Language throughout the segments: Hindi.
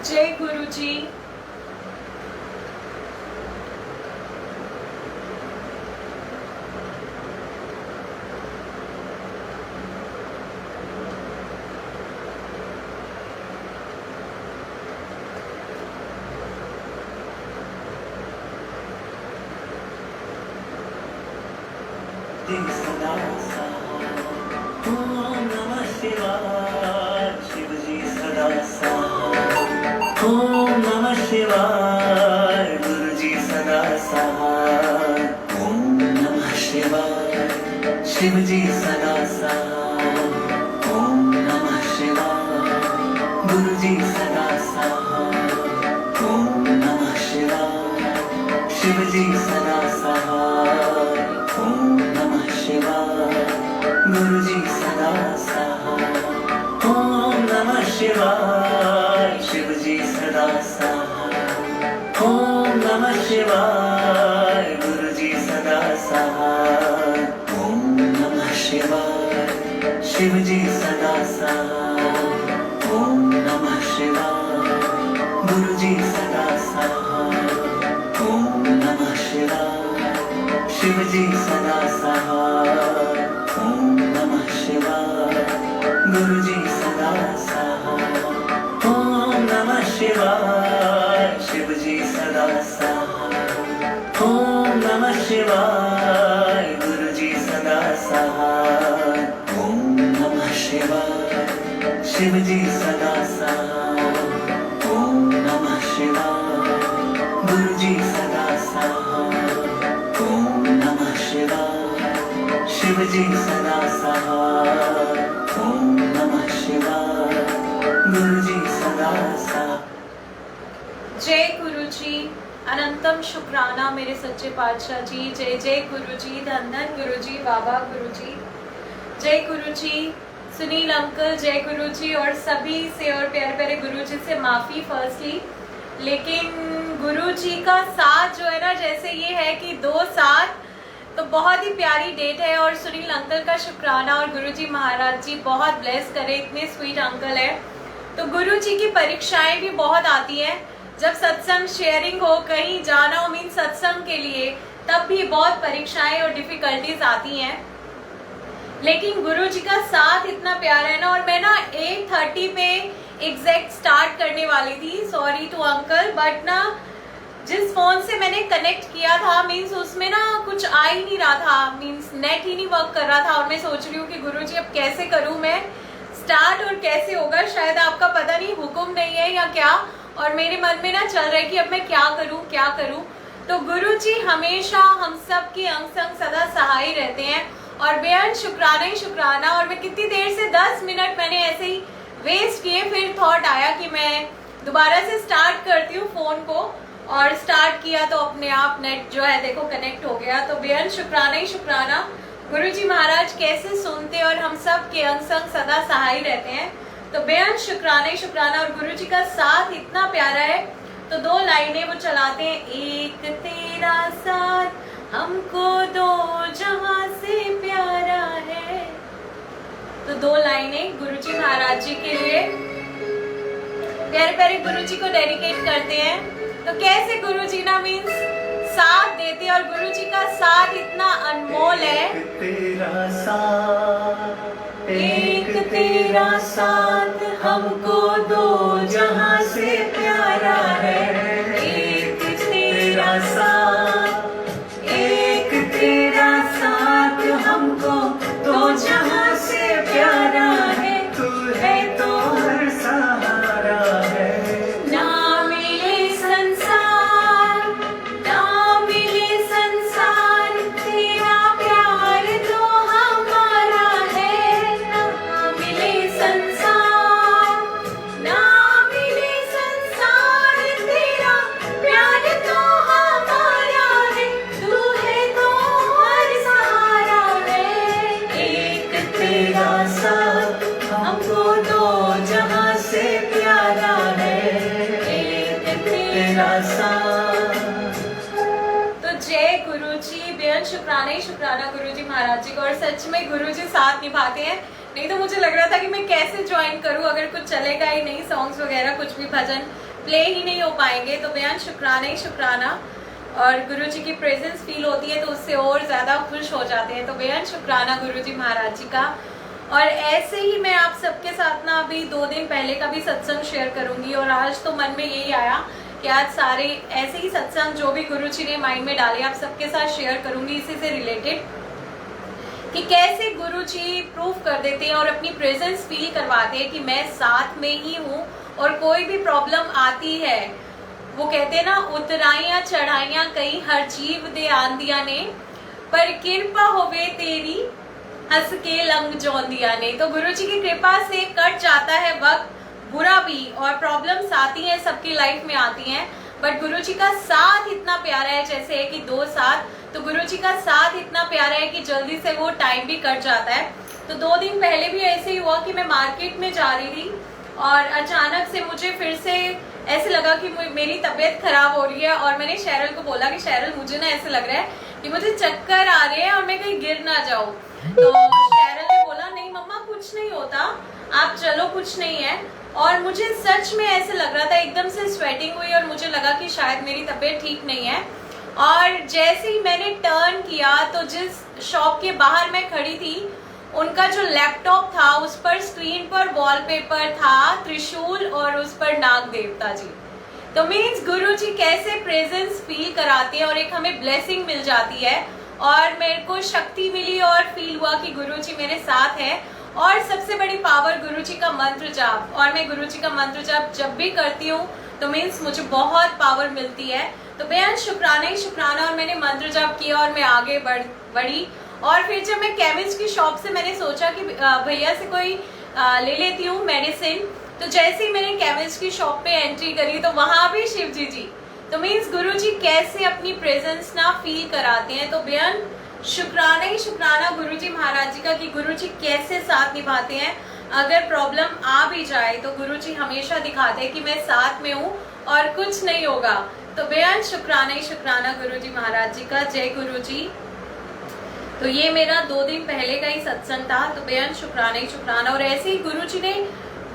जय गुरु जी। सदा ओम नमः शिवाय शिव जी सदा ओम नमः शिवाय गुरु जी सदा ओम नमः शिवाय शिव जी सदा ओम नमः शिवाय गुरु जी सदा ओम नमः शिवाय शिव जी सदा ओम नमः शिवाय गुरु जी सदा ओम नमः शिवाय शिव जी सदा ओम नमः शिवाय गुरु जी सदा ओम नमः शिवाय शिव जी सदा ओम नमः शिवाय गुरु जी सदा ओम नमः शिवाय शिव जी सदा ओम नमः शिवाय गुरु जी सदा ओम नमः शिवाय शिव जी सदा ओम नमः शिवाय गुरु जी सदा ओम नमः शिवाय शिव जी सदा ओम नमः शिवाय गुरु जी सदा ओम नमः शिवाय शिव जी सदा ओम नमः शिवाय गुरु जी सदा जय गुरु जी। अनंतम शुक्राना मेरे सच्चे पातशाह जी। जय जय गुरु जी, धन धन गुरु जी, बाबा गुरु जी। जय गुरु जी। सुनील अंकल जय गुरु जी, और सभी से और प्यारे प्यारे गुरु जी से माफ़ी फर्स्टली, लेकिन गुरु जी का साथ जो है ना, जैसे ये है कि 2-7 तो बहुत ही प्यारी डेट है, और सुनील अंकल का शुक्राना, और गुरु जी महाराज जी बहुत ब्लेस करे, इतने स्वीट अंकल है। तो गुरु जी की परीक्षाएं भी बहुत आती हैं, जब सत्संग शेयरिंग हो, कहीं जाना हो, मीन सत्संग के लिए, तब भी बहुत परीक्षाएं और डिफिकल्टीज आती हैं। लेकिन गुरु जी का साथ इतना प्यारा है ना, और मैं ना 8:30 पे एग्जैक्ट स्टार्ट करने वाली थी, सॉरी टू अंकल, बट ना जिस फोन से मैंने कनेक्ट किया था, मीन्स उसमें ना कुछ आ ही नहीं रहा था, मीन्स नेट ही नहीं वर्क कर रहा था, और मैं सोच रही हूँ कि गुरु जी अब कैसे करूँ मैं स्टार्ट, और कैसे होगा, शायद आपका पता नहीं हुक्म नहीं है या क्या, और मेरे मन में ना चल रहा है कि अब मैं क्या करूँ। तो गुरु जी हमेशा हम सब के अंग संग सदा सहाय रहते हैं, और बेहद शुक्राना ही शुक्राना। और मैं कितनी देर से 10 मिनट मैंने ऐसे ही वेस्ट किए, फिर थॉट आया कि मैं दोबारा से स्टार्ट करती हूँ फोन को, और स्टार्ट किया तो अपने आप नेट जो है देखो कनेक्ट हो गया। तो बेहद शुक्राना ही शुक्राना। गुरु जी महाराज कैसे सुनते और हम सब के अंग संग सदा सहाय रहते हैं, तो बेहद शुक्राना ही शुक्राना। और गुरु जी का साथ इतना प्यारा है, तो 2 लाइनें वो चलाते हैं, एक तेरा साथ हमको दो जहां से प्यारा है। तो 2 लाइनें गुरु जी महाराज जी के लिए प्यारे प्यारे गुरु जी को डेडिकेट करते हैं। तो कैसे गुरु जी ना मीन्स साथ देते, और गुरु जी का साथ इतना अनमोल है। एक तेरा साथ हमको दो जहां से प्यारा है। एक तेरा साथ, एक तेरा साथ हमको दो जहां से प्यारा है। तू है तो हर सहारा है। ना मिले संसार, ना मिले संसार, तेरा प्यार तो हमारा है। ना मिले संसार, ना मिले संसार, तेरा प्यार तो हमारा है। तू है तो हर सहारा है। एक तेरा साथ हमको दो जहां से प्यारा है। एक तेरा साथ। तो जय गुरु जी, बेहद शुक्राना ही शुक्राना गुरु जी महाराज जी को। और सच में गुरु जी साथ निभाते हैं, नहीं तो मुझे लग रहा था कि मैं कैसे ज्वाइन करूं अगर कुछ चलेगा ही नहीं, सॉन्ग्स वगैरह कुछ भी भजन प्ले ही नहीं हो पाएंगे। तो बेहद शुक्राना ही शुक्राना, और गुरु जी की प्रेजेंस फील होती है तो उससे और ज़्यादा खुश हो जाते हैं। तो बेहद शुक्राना गुरु जी महाराज जी का। और ऐसे ही मैं आप सबके साथ ना अभी 2 दिन पहले का भी सत्संग शेयर करूंगी, और आज तो मन में यही आया कि आज सारे ऐसे ही सत्संग जो भी गुरु जी ने माइंड में डाले आप सबके साथ शेयर करूंगी, इसी से रिलेटेड कि कैसे गुरु जी प्रूव कर देते हैं और अपनी प्रेजेंस फील करवाते हैं कि मैं साथ में ही हूँ। और कोई भी प्रॉब्लम आती है, वो कहते हैं ना, उतराइयां चढ़ाइयां कई हर जीव दे आंदिया ने, पर कृपा होवे तेरी हंस के लंग जोंदिया ने। तो गुरु जी की कृपा से कट जाता है वक्त, बुरा भी, और प्रॉब्लम्स आती हैं, सबकी लाइफ में आती हैं, बट गुरु जी का साथ इतना प्यारा है, जैसे है कि 2 साथ, तो गुरु जी का साथ इतना प्यारा है कि जल्दी से वो टाइम भी कट जाता है। तो 2 दिन पहले भी ऐसे ही हुआ कि मैं मार्केट में जा रही थी और अचानक से मुझे फिर से ऐसे लगा कि मेरी तबीयत खराब हो रही है, और मैंने शेरल को बोला कि शेरल मुझे ना ऐसे लग रहा है कि मुझे चक्कर आ रहे हैं और मैं कहीं गिर ना जाऊं। तो शेरल ने बोला नहीं मम्मा कुछ नहीं होता, आप चलो कुछ नहीं है। और मुझे सच में ऐसे लग रहा था, एकदम से स्वेटिंग हुई और मुझे लगा कि शायद मेरी तबीयत ठीक नहीं है। और जैसे ही मैंने टर्न किया तो जिस शॉप के बाहर मैं खड़ी थी, उनका जो लैपटॉप था उस पर स्क्रीन पर वॉलपेपर था त्रिशूल और उस पर नाग देवता जी। तो मीन्स गुरु जी कैसे प्रेजेंस फील कराते हैं और एक हमें ब्लेसिंग मिल जाती है, और मेरे को शक्ति मिली और फील हुआ कि गुरु जी मेरे साथ है। और सबसे बड़ी पावर गुरु जी का मंत्र जाप, और मैं गुरु जी का मंत्र जाप जब भी करती हूँ तो मीन्स मुझे बहुत पावर मिलती है। तो बेहद शुक्राना ही शुक्राना, और मैंने मंत्र जाप किया और मैं आगे बढ़ी। और फिर जब मैं केमिस्ट की शॉप से मैंने सोचा कि भैया से कोई ले लेती हूँ मेडिसिन, तो जैसे ही मैंने केमिस्ट की शॉप पे एंट्री करी तो वहां भी शिव जी। तो मीन्स गुरु जी कैसे अपनी प्रेजेंस ना फील कराते हैं। तो बेहद शुक्राना ही शुक्राना गुरु जी महाराज जी का कि गुरु जी कैसे साथ निभाते हैं। अगर प्रॉब्लम आ भी जाए तो गुरु जी हमेशा दिखाते हैं कि मैं साथ में हूँ और कुछ नहीं होगा। तो बेहद शुक्राना ही शुक्राना गुरु जी महाराज जी का। जय गुरु जी। तो ये मेरा 2 दिन पहले का ही सत्संग था। तो बेहद शुक्राना ही शुक्राना। और ऐसे ही गुरु जी ने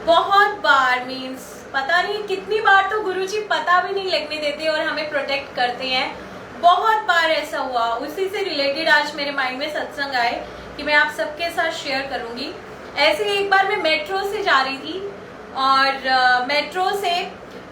बहुत बार, मीन्स पता नहीं कितनी बार, तो गुरु जी पता भी नहीं लगने देते और हमें प्रोटेक्ट करते हैं। बहुत बार ऐसा हुआ। उसी से रिलेटेड आज मेरे माइंड में सत्संग आए कि मैं आप सबके साथ शेयर करूंगी। ऐसे ही एक बार मैं मेट्रो से जा रही थी, और मेट्रो से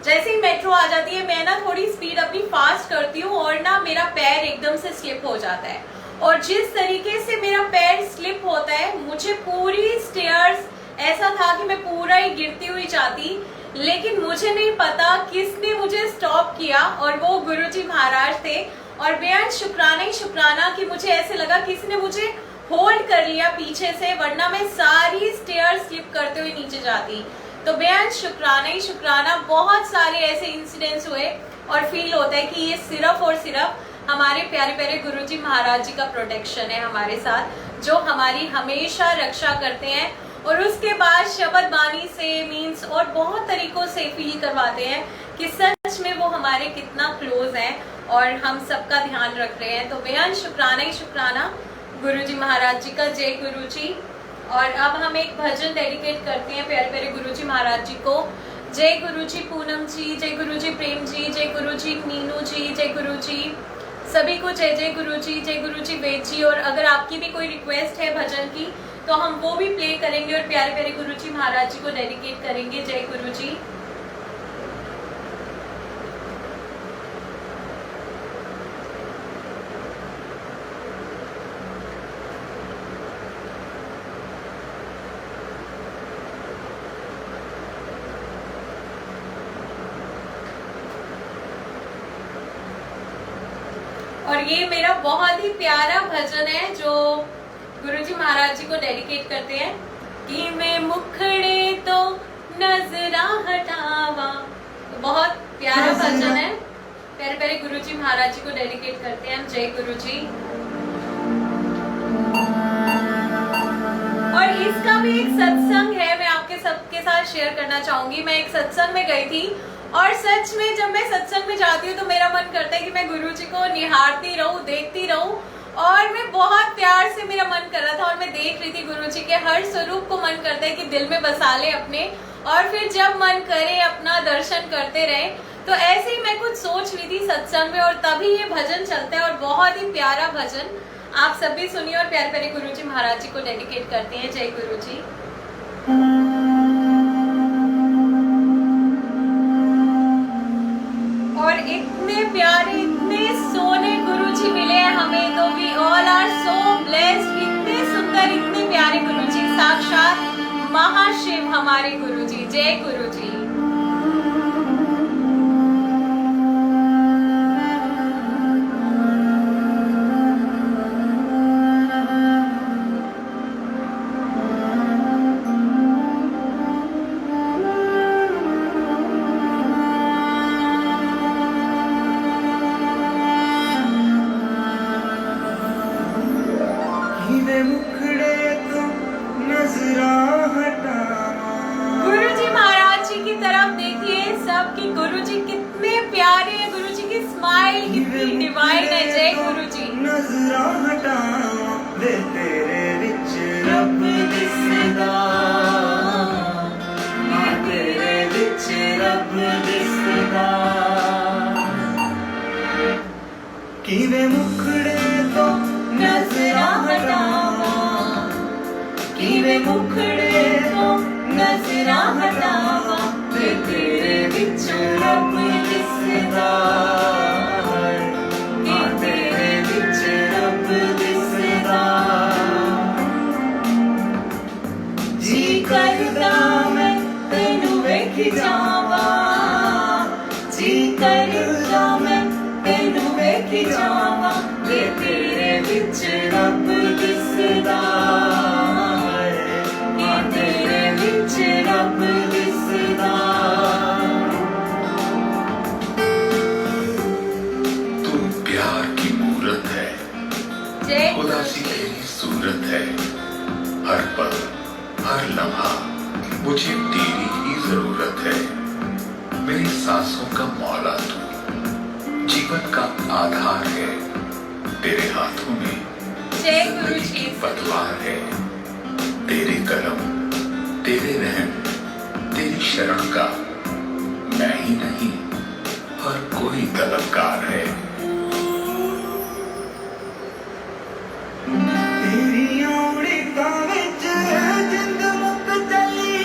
जैसे ही मेट्रो आ जाती है मैं ना थोड़ी स्पीड अपनी फास्ट करती हूँ, और ना मेरा पैर एकदम से स्लिप हो जाता है। और जिस तरीके से मेरा पैर स्लिप होता है, मुझे पूरी स्टेयर्स ऐसा था कि मैं पूरा ही गिरती हुई जाती, लेकिन मुझे नहीं पता किसने मुझे स्टॉप किया, और वो गुरुजी महाराज थे। और बेहद शुक्राना ही शुक्राना कि मुझे ऐसे लगा किसी ने मुझे होल्ड कर लिया पीछे से, वरना मैं सारी स्टेयर स्लिप करते हुए नीचे जाती। तो बेहद शुक्राना ही शुक्राना। बहुत सारे ऐसे इंसिडेंट्स हुए और फील होता है कि ये सिर्फ और सिर्फ हमारे प्यारे प्यारे गुरुजी महाराज जी का प्रोटेक्शन है हमारे साथ, जो हमारी हमेशा रक्षा करते हैं। और उसके बाद शब्द बानी से, मीन्स और बहुत तरीकों से फील करवाते हैं कि सच में वो हमारे कितना क्लोज हैं और हम सबका ध्यान रख रहे हैं। तो बेहद शुक्राना ही शुक्राना गुरुजी महाराज जी का। जय गुरु जी। और अब हम एक भजन डेडिकेट करते हैं प्यारे प्यारे गुरुजी महाराज जी को। जय गुरु जी पूनम जी, जय गुरु जी प्रेम जी, जय गुरु जी नीनू जी, जय गुरु जी सभी को जय जय गुरु जी, जय गुरु जी वेद जी। और अगर आपकी भी कोई रिक्वेस्ट है भजन की तो हम वो भी प्ले करेंगे और प्यारे प्यारे गुरु जी महाराज जी को डेडिकेट करेंगे। जय गुरु जी। और ये मेरा बहुत ही प्यारा भजन है जो गुरुजी महाराज जी को डेडिकेट करते हैं कि मैं मुखड़े तो नजरा हटावा। तो बहुत प्यारा भजन है, प्यारे प्यारे गुरुजी महाराज जी को डेडिकेट करते हैं हम। जय गुरु जी। और इसका भी एक सत्संग है, मैं आपके सबके साथ शेयर करना चाहूंगी। मैं एक सत्संग में गई थी और सच में जब मैं सत्संग में जाती हूँ तो मेरा मन करता है कि मैं गुरु जी को निहारती रहूं, देखती रहूं। और मैं बहुत प्यार से, मेरा मन कर रहा था और मैं देख रही थी गुरु जी के हर स्वरूप को। मन करता है कि दिल में बसा ले अपने और फिर जब मन करे अपना दर्शन करते रहे। तो ऐसे ही मैं कुछ सोच रही थी सत्संग में, और तभी ये भजन चलता है, और बहुत ही प्यारा भजन आप सभी सुनिए और प्यारे प्यारे गुरुजी महाराज जी को डेडिकेट करते हैं। जय गुरुजी। और इतने प्यारे, इतने सोने गुरुजी मिले हैं हमें, तो we all are so blessed. इतने सुंदर, इतने प्यारे गुरुजी, साक्षात महाशिव हमारे गुरुजी। जय गुरुजी। गुरुजी महाराज जी की तरफ देखिए सब, कि गुरुजी कितने प्यारे हैं, गुरुजी की स्माइल कितनी डिवाइन है। जय गुरुजी। नजरां हटावां वे तेरे विच रब दिसदा, मैं तेरे विच रब दिसदा। किवें मुखड़े तो नजरां हटावां, किवें मुखड़े तो नजरां हटावां वे तेरे विच रब दिसदा, मैं तेरे विच रब दिसदा। जी करदा मैं तैनू वेखी जावां, जी करदा मैं तैनू वेखी जावां वे तेरे विच रब दिसदा, मैं तेरे विच रब दिसदा। तू प्यार की मूरत है, जय खुदा सी तेरी सूरत है। हर पल हर लम्हा मुझे तेरी ही जरूरत है। मेरी सांसों का मौला तू, जीवन का आधार है। तेरे हाथों में जय जिंदगी गुरुजी। की पतवार है। तेरे करम, तेरे रहम, तेरी शरण का मैं ही नहीं हर कोई तलबगार है। तेरियां उड़ीकां विच जिंद मुक चली,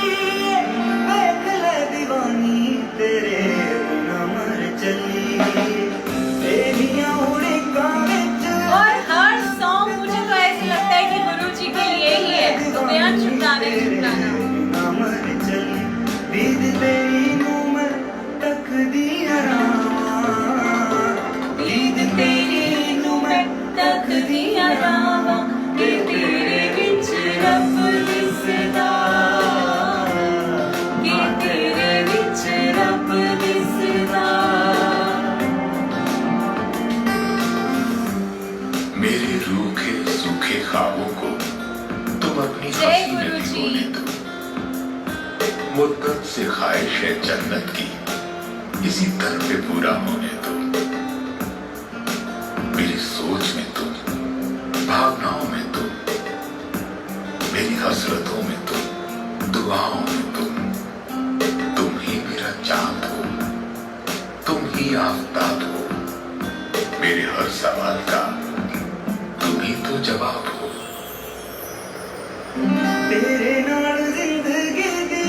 वेख ले दीवानी तेरे बिना मर चली। तेरियां उड़ीकां विच और हर सॉन्ग मुझे तो ऐसे लगता है कि गुरुजी के लिए ही है, तो बेहद शुक्राना शुक्राना। बिना मर चली। दीद तेरी नूं मैं तकदी हरावां, दीद तेरी नूं मैं तकदी हरावां कि तेरे विच रब दिसदा, कि तेरे विच रब दिसदा। मेरे रूखे सूखे ख्वाबों को तुम अपनी जय हंसी में गुरुजी। भिगोने दो। मुद्दत से ख्वाहिश है जन्नत की, इसी दर पे पूरा होने दो। मेरी सोच में तुम, भावनाओं में तुम, मेरी हसरतों में तुम, दुआओं में तुम ही मेरा चांद हो, तुम ही आफताब हो। मेरे हर सवाल का तुम ही तो जवाब हो। तेरे नाल जिंदगी दी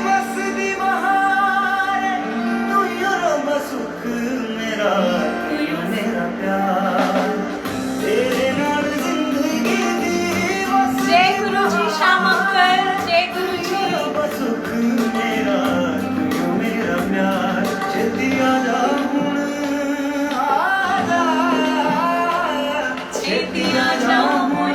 वसदी बहार, तू ही रब सुख मेरा, तू ही मेरा प्यार। तेरे नाल जिंदगी दी वसदी जय गुरुजी श्याम अंकल। जय गुरुजी। रब सुख मेरा, तू ही मेरा प्यार। छेती आजा हुण आजा, छेती आजा हुण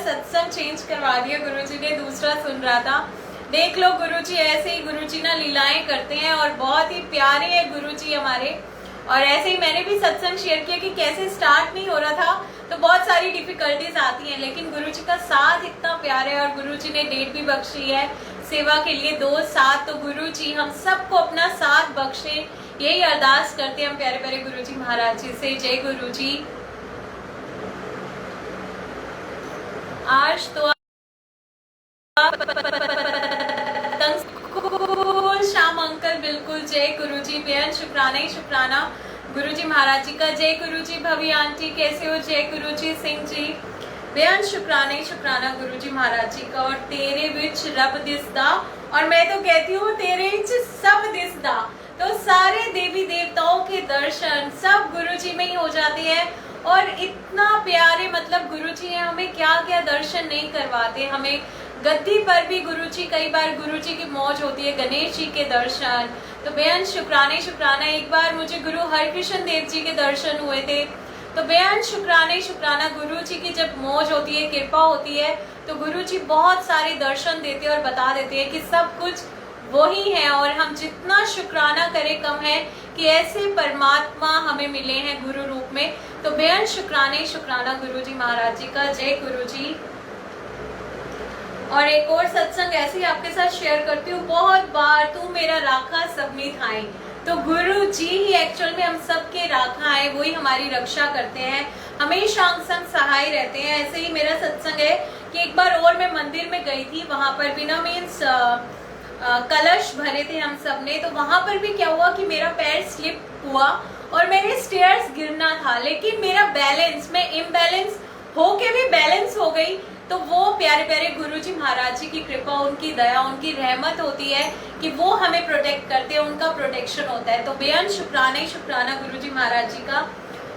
सत्संग चेंज करवा दिया गुरुजी ने, दूसरा सुन रहा था। देख लो गुरुजी, ऐसे ही गुरुजी ना लीलाएं करते हैं और बहुत ही प्यारे हैं गुरुजी हमारे। और ऐसे ही मैंने भी सत्संग शेयर किया कि कैसे स्टार्ट नहीं हो रहा था तो बहुत सारी डिफिकल्टीज आती हैं, लेकिन गुरुजी का साथ इतना प्यारा है और गुरुजी ने डेट भी बख्शी है सेवा के लिए 2 साथ। तो गुरुजी हम सबको अपना साथ बख्शे, यही अरदास करते हैं हम प्यारे प्यारे गुरुजी महाराज जी से। जय गुरुजी। आज तो श्याम अंकल बिल्कुल, जय गुरुजी। बेहद शुक्राना ही शुक्राना गुरुजी महाराज जी का। जय गुरुजी। भवी आंटी कैसे हो? जय गुरुजी। सिंह जी बेहद शुक्राना ही शुक्राना गुरुजी महाराज जी का। और तेरे विच रब दिसदा, और मैं तो कहती हूँ तेरे विच सब दिसदा। तो सारे देवी देवताओं के दर्शन सब गुरुजी में ही हो जाते हैं। और इतना प्यारे मतलब गुरुजी हैं, हमें क्या क्या दर्शन नहीं करवाते। हमें गद्दी पर भी गुरुजी, कई बार गुरुजी की मौज होती है, गणेश जी के दर्शन। तो बेहद शुक्राने शुक्राना। एक बार मुझे गुरु हरकृष्ण देव जी के दर्शन हुए थे, तो बेहद शुक्राने शुक्राना। गुरुजी की जब मौज होती है, कृपा होती है, तो गुरुजी बहुत सारे दर्शन देते हैं और बता देते हैं कि सब कुछ वही है। और हम जितना शुक्राना करें कम है कि ऐसे परमात्मा हमें मिले हैं गुरु रूप में। तो बेहद शुक्राने शुक्राना गुरुजी महाराज जी का। जय गुरुजी। और एक और सत्संग ऐसे ही आपके साथ शेयर करती हूँ। बहुत बार तू मेरा राखा सबनी थाई, तो गुरु जी ही एक्चुअल में हम सबके राखा है, वही हमारी रक्षा करते हैं, हमेशा अंग संग सहाय रहते हैं। ऐसे ही मेरा सत्संग है कि एक बार और मैं मंदिर में गई थी, वहां पर बिना मीन्स कलश भरे थे हम सब ने। तो वहां पर भी क्या हुआ कि मेरा पैर स्लिप हुआ और मेरे स्टेयर्स गिरना था, लेकिन मेरा बैलेंस, मैं इम्बैलेंस होके भी बैलेंस हो गई। तो वो प्यारे प्यारे गुरुजी महाराज जी की कृपा, उनकी दया, उनकी रहमत होती है कि वो हमें प्रोटेक्ट करते हैं, उनका प्रोटेक्शन होता है। तो बेहद शुक्राना ही शुक्राना गुरुजी महाराज जी का।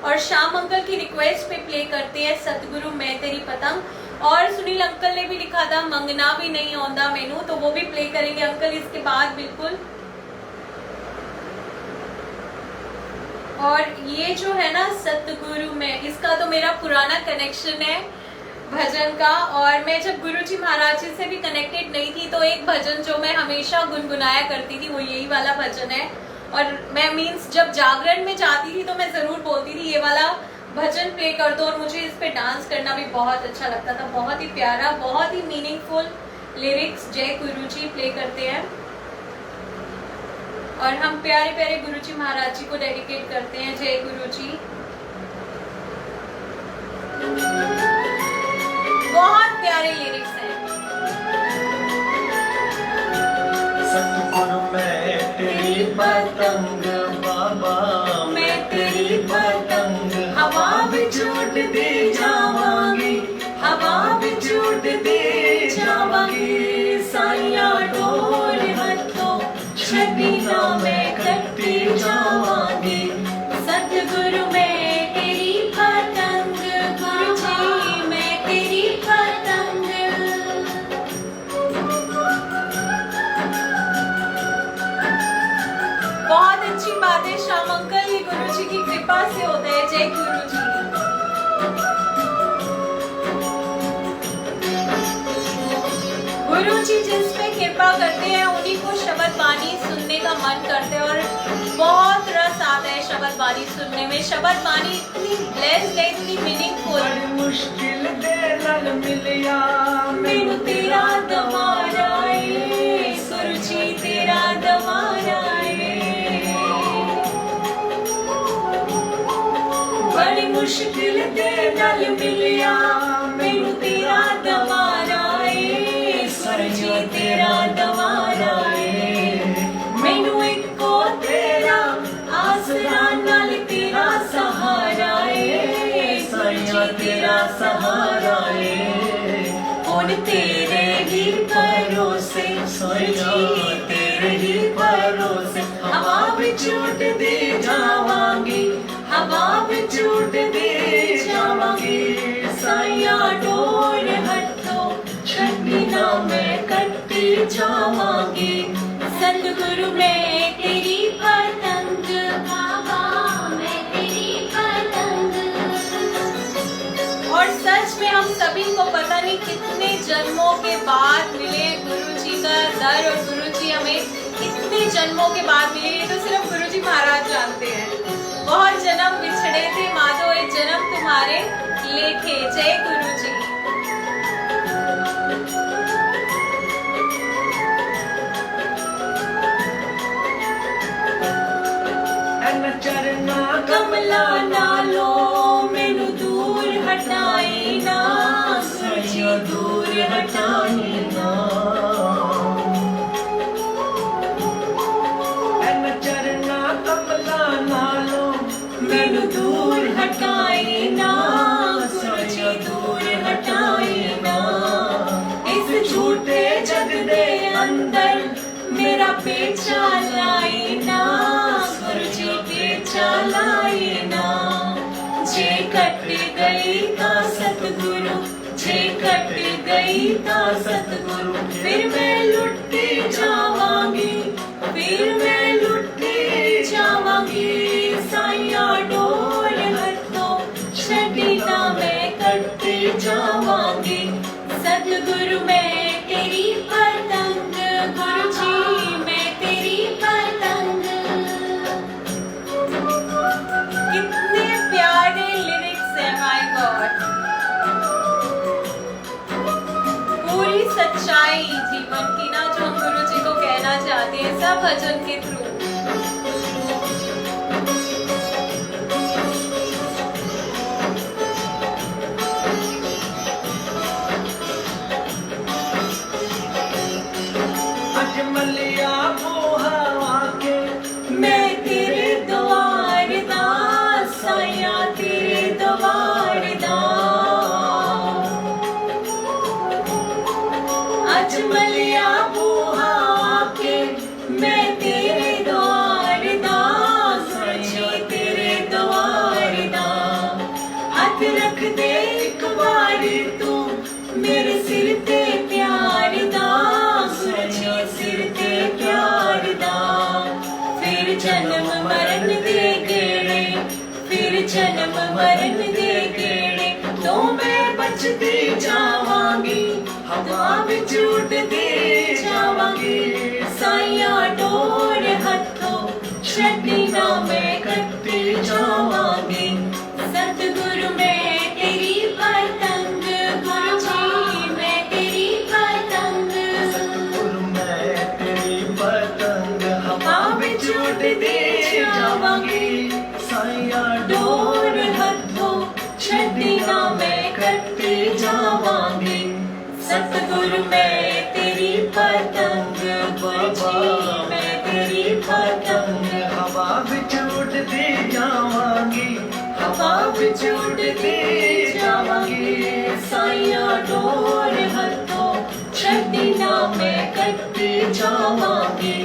और श्याम अंकल की रिक्वेस्ट पे प्ले करते हैं सतगुरु मैं तेरी पतंग। और सुनील अंकल ने भी लिखा था मंगना भी नहीं आंदा मैनू, तो वो भी प्ले करेंगे अंकल इसके बाद बिल्कुल। और ये जो है ना सतगुरु में, इसका तो मेरा पुराना कनेक्शन है भजन का। और मैं जब गुरुजी महाराज जी से भी कनेक्टेड नहीं थी तो एक भजन जो मैं हमेशा गुनगुनाया करती थी वो यही वाला भजन है। और मैं मीन्स जब जागरण में जाती थी तो मैं जरूर बोलती थी ये वाला भजन प्ले कर दो, और मुझे इस पे डांस करना भी बहुत अच्छा लगता था। बहुत ही प्यारा, बहुत ही मीनिंगफुल लिरिक्स जय गुरुजी प्ले करते हैं। और हम प्यारे प्यारे गुरुजी महाराज जी को डेडिकेट करते हैं। जय गुरुजी। बहुत प्यारे लिरिक्स हैं। सतगुरु मैं तेरी पतंग, बाबा मैं तेरी पतंग, हवा विच उड़दे जावांगी, हवा विच उड़दे जावांगी, साइया डोर हथों छड्डी ना मैं कट्टी जावांगी। सतगुरु मैं तेरी पतंग, गुरुजी मैं तेरी पतंग। बहुत अच्छी बात है श्याम अंकल, ये गुरुजी की कृपा से होता है। जय गुरुजी। गुरुजी जिस पे कृपा करते हैं उन्हीं को शब्द बानी सुनने का मन करता है और बहुत रस आता है शब्द बानी सुनने में। शब्द बानी इतनी ब्लेस्ड है, इतनी मीनिंगफुल। बड़ी मुश्किल दे नाल मिलिया मैनू तेरा दवारा है, गुरुजी तेरा दवारा है। बड़ी मुश्किल दे नाल मिलिया मैनू तेरा दवारा है, गुरुजी तेरा दवारा है। मैनू इको तेरा आसरा नाल तेरा सहारा है, साइया तेरा सहारा है। हुण तेरे ही भरोसे, साइया तेरे ही भरोसे, हवा विच उड़दे जावांगी, हवा विच उड़दे जावांगी, साइया डोर हथों छड्डी ना मैं कट्टी जावांगी। सतगुरु मैं तेरी पतंग, बाबा मैं तेरी पतंग। और सच में हम सभी को पता नहीं कितने जन्मों के बाद मिले गुरु जी का दर, और गुरु जी हमें कितने जन्मों के बाद मिले, ये तो सिर्फ गुरु जी महाराज जानते हैं। बहुत जन्म बिछड़े थे माधो, ये जन्म तुम्हारे लेखे। जय गुरु जी। चरना कमला नालो मैनू दूर हटाई ना, गुरु जी दूर हटाई ना। चरना कमला नालो मैनू दूर हटाई ना, गुरु जी दूर हटाई ना। इस झूठे जग दे अंदर मेरा पेचा लाई ना, गुरु जी पेचा लाई ना। जे कट गई ता सतगुरु, जे कट गई ता सतगुरु, फिर मैं लुटी जावांगी, फिर मैं लुटी जावांगी। साइया डोर हथों छड़ी ना मैं कटती जावांगी। सतगुरु मैं तेरी पतंग, गुरु जी मैं तेरी पतंग। कितने प्यारे लिरिक्स है, माय गॉड। पूरी सच्चाई जीवन की ना जो हम गुरु जी को कहना चाहते हैं, सब भजन के थ्रू। मलिया मोहा के मैं तेरे द्वार दा, साया तेरे द्वार दा। अज मलिया मोहा के मैं तेरे द्वार दा, साया तेरे द्वार दा। हथ रख दे एक बारी तू मेरे सिर ते प्यार दा, सिर ते प्यार दा। फिर जन्म मरण दे गेड़े, फिर जन्म मरण दे गेड़े, तो मैं बचती जावांगी, हवा विच उड़दी जावांगी। साइया डोर हथों छड़ी ना मैं कटती जावांगी। सतगुरु मैं तेरी पतंग, गुरु जी मैं तेरी पतंग। हवा विच उड़दी जावांगी। साइया डोर हथों छड़ी ना मैं कटती जावांगी। सतगुरु मैं तेरी पतंग, गुरु जी मैं तेरी पतंग। हवा विच उड़दी जावांगी, हवा विच उड़दी जावांगी। साइया डोर हथों छड़ी ना मैं कटती जावांगी।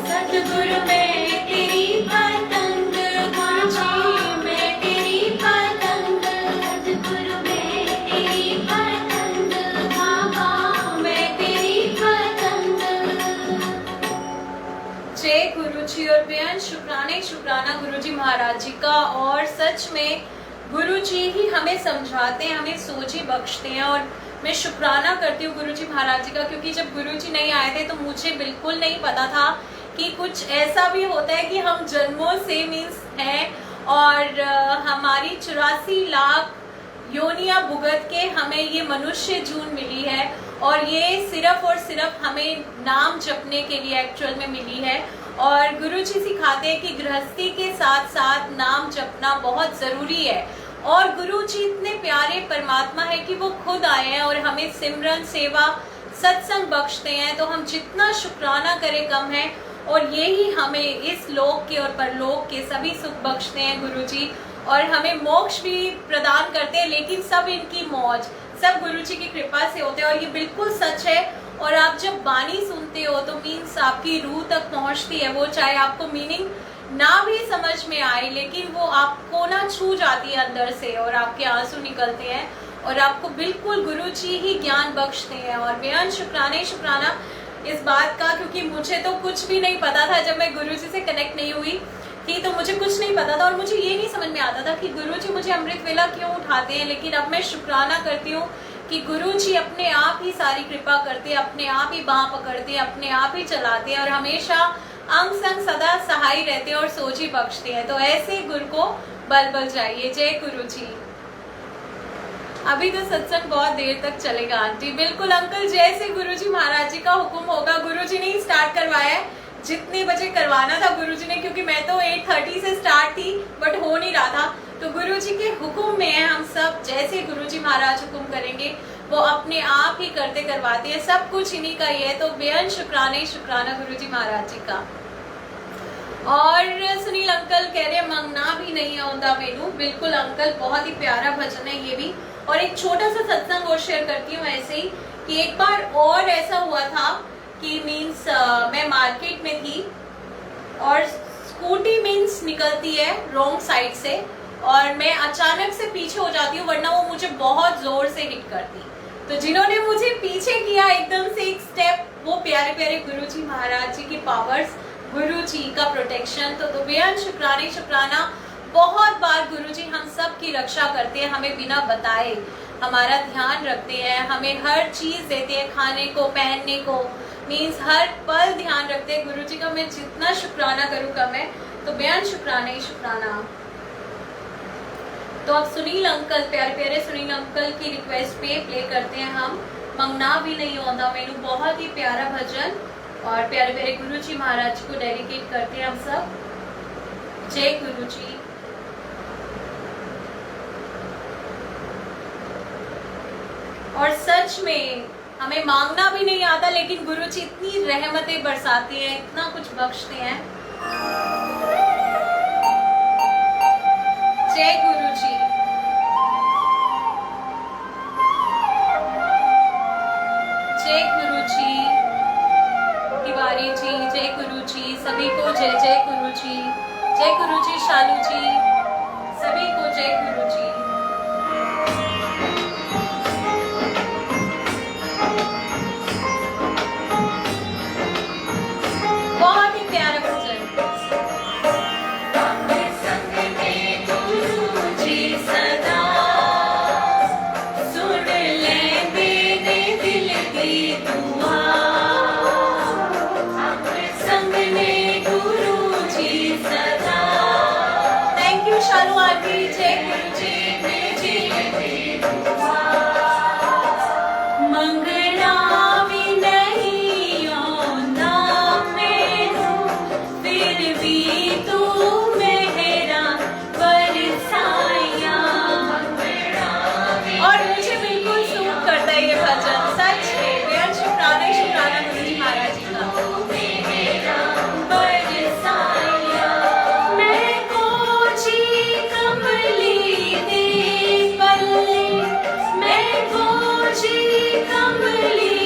सतगुरु मैं तेरी पतंग, गुरु जी मैं तेरी पतंग। सतगुरु मैं तेरी पतंग, बाबा मैं तेरी पतंग। जय गुरु जी और बेअंत शुक्राने शुक्राना गुरु जी महाराज जी का। और सच में गुरु जी ही हमें समझाते हैं, हमें सोच ही बख्शते हैं। और मैं शुक्राना करती हूँ गुरु जी महाराज जी का, क्योंकि जब गुरु जी नहीं आए थे तो मुझे बिल्कुल नहीं पता था कि कुछ ऐसा भी होता है कि हम जन्मों से मीन्स हैं और हमारी 84 लाख योनियां भुगत के हमें ये मनुष्य जून मिली है। और ये सिर्फ और सिर्फ हमें नाम जपने के लिए एक्चुअल में मिली है। और गुरु जी सिखाते हैं कि गृहस्थी के साथ साथ नाम जपना बहुत ज़रूरी है। और गुरु जी इतने प्यारे परमात्मा है कि वो खुद आए हैं और हमें सिमरन सेवा सत्संग बख्शते हैं। तो हम जितना शुक्राना करें कम है। और यही हमें इस लोक के और परलोक के सभी सुख बख्शते हैं गुरु जी। और हमें मोक्ष भी प्रदान करते हैं, लेकिन सब इनकी मौज सब गुरु जी की कृपा से होते हैं। और ये बिल्कुल सच है। और आप जब बानी सुनते हो तो मीन्स आपकी रूह तक पहुंचती है वो, चाहे आपको मीनिंग ना भी समझ में आए, लेकिन वो आपको ना छू जाती है अंदर से और आपके आंसू निकलते हैं और आपको बिल्कुल गुरु जी ही ज्ञान बख्शते हैं। और बेअंत शुक्राना इस बात का, क्योंकि मुझे तो कुछ भी नहीं पता था। जब मैं गुरु जी से कनेक्ट नहीं हुई थी तो मुझे कुछ नहीं पता था और मुझे ये नहीं समझ में आता था कि गुरु जी मुझे अमृत वेला क्यों उठाते हैं। लेकिन अब मैं शुक्राना करती हूँ कि गुरु जी अपने आप ही सारी कृपा करते, अपने आप ही बाह पकड़ते, अपने आप ही चलाते और हमेशा अंग संग सदा सहाय रहते और सोच ही बख्शते हैं। तो ऐसे गुरु को बल बल चाहिए। जय गुरु जी। अभी तो सत्संग बहुत देर तक चलेगा आंटी। बिल्कुल अंकल, जैसे गुरुजी महाराज जी का हुक्म होगा। गुरुजी ने ही स्टार्ट करवाया है, जितने बजे करवाना था गुरुजी ने, क्योंकि मैं तो 8:30 से स्टार्ट थी बट हो नहीं रहा था। तो गुरुजी के हुक्म में है हम सब, जैसे गुरुजी महाराज हुक्म करेंगे वो अपने आप ही करते करवाते हैं। सब कुछ इन्हीं का ही है। तो बेहद शुक्राना शुक्राना गुरुजी महाराज जी का। और सुनील अंकल कह रहे हैं मंगना भी नहीं आਉਂਦਾ मैनू। बिल्कुल अंकल, बहुत ही प्यारा भजन है ये भी। और एक छोटा सा सत्संग और शेयर करती हूँ ऐसे ही, कि एक बार और ऐसा हुआ था कि मीन्स मैं मार्केट में थी और स्कूटी मीन्स निकलती है रॉन्ग साइड से और मैं अचानक से पीछे हो जाती हूँ, वरना वो मुझे बहुत जोर से हिट करती। तो जिन्होंने मुझे पीछे किया एकदम से एक स्टेप, वो प्यारे प्यारे गुरुजी महाराज जी की पावर्स, गुरु जी का प्रोटेक्शन। तो बेहद शुक्राना शुक्राना। बहुत बार गुरु जी हम सब की रक्षा करते हैं, हमें बिना बताए हमारा ध्यान रखते हैं, हमें हर चीज देते हैं, खाने को पहनने को, मीन्स हर पल ध्यान रखते हैं। गुरु जी का मैं जितना शुक्राना करूँ कम है। तो बेहद शुक्राना ही शुक्राना। तो अब सुनील अंकल, प्यारे प्यारे सुनील अंकल की रिक्वेस्ट पे प्ले करते हैं हम मंगना भी नहीं आਉਂਦਾ मैनू। बहुत ही प्यारा भजन और प्यारे प्यारे गुरु जी महाराज जी को डेडिकेट करते हैं हम सब। जय गुरु जी। और सच में हमें मांगना भी नहीं आता, लेकिन गुरु जी इतनी रहमतें बरसाते हैं, इतना कुछ बख्शते हैं। जय गुरु जी। जय गुरु जी तिवारी जी, जय गुरु जी। सभी को जय जय गुरु जी। जय गुरु जी शालू जी, सभी को जय गुरु जी। बहुत ही प्यारा भजन। सदा सुन ले मेरे दिल की दुआ, संग में गुरु जी सदा। Thank you Shalu aunty. जय गुरु जी। मंगना भी नहीं आਉਂਦਾ मैनू, फिर भी तू मेरा बरसाया। और मुझे बिल्कुल सूट करता है ये भजन, सच में। बेहद शुक्राना शुक्राना गुरु जी महाराज जी का। बरसाया मैं को जी कमली दे पल्ले, मैं को जी कमली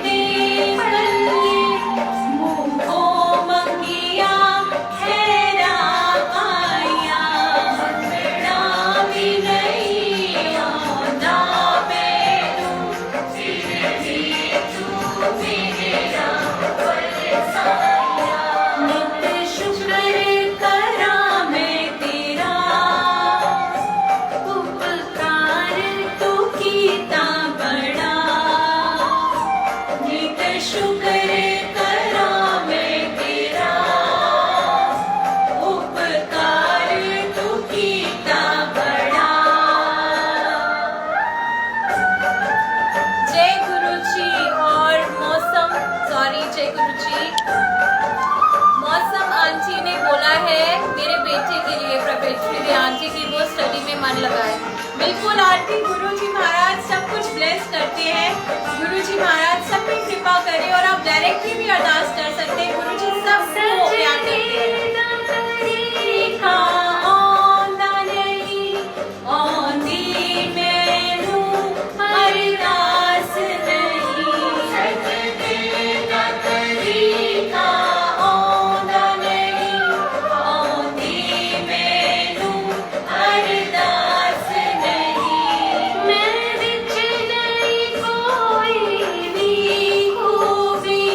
दे पल्ले, मुझको मंगिया खैरा आया। मंगना भी नहीं आਉਂਦਾ मैनू, फिर भी तू मेरा बरसाया। नित शुक्र करा मैं तेरा, उपकार तू कीता बड़ा। नित शुक्र करा मैं तेरा, उपकार तू कीता बड़ा। जय गुरु जी। और मौसम, सॉरी, जय गुरु जी। मौसम आंटी ने बोला है मेरे बेटे के लिए, प्रपेट्री दे आंटी की, वो स्टडी में मन लगाए। बिल्कुल आंटी, गुरु जी महाराज सब कुछ ब्लेस करते हैं। गुरु जी महाराज सब पे कृपा करें और आप डायरेक्टली भी अरदास कर सकते हैं। गुरु जी सबको प्यार करते हैं। आंधी मैनू अरदास नहीं, सजदे का तरीका आਉਂਦਾ नहीं। आंधी मैनू अरदास नहीं, मैं विच नहीं कोई भी खूबी,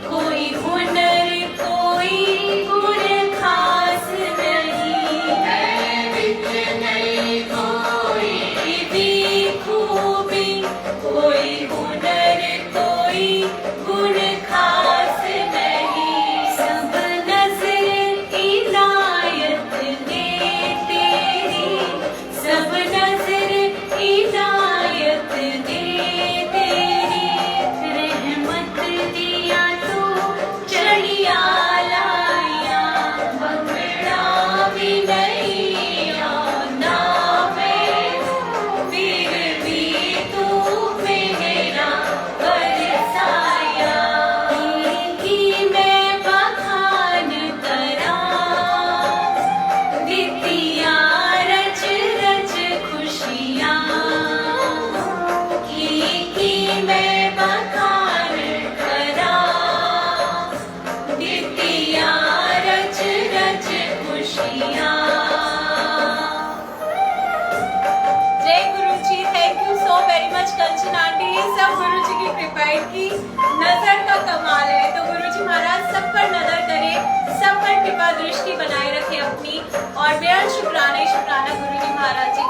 कोई हुनर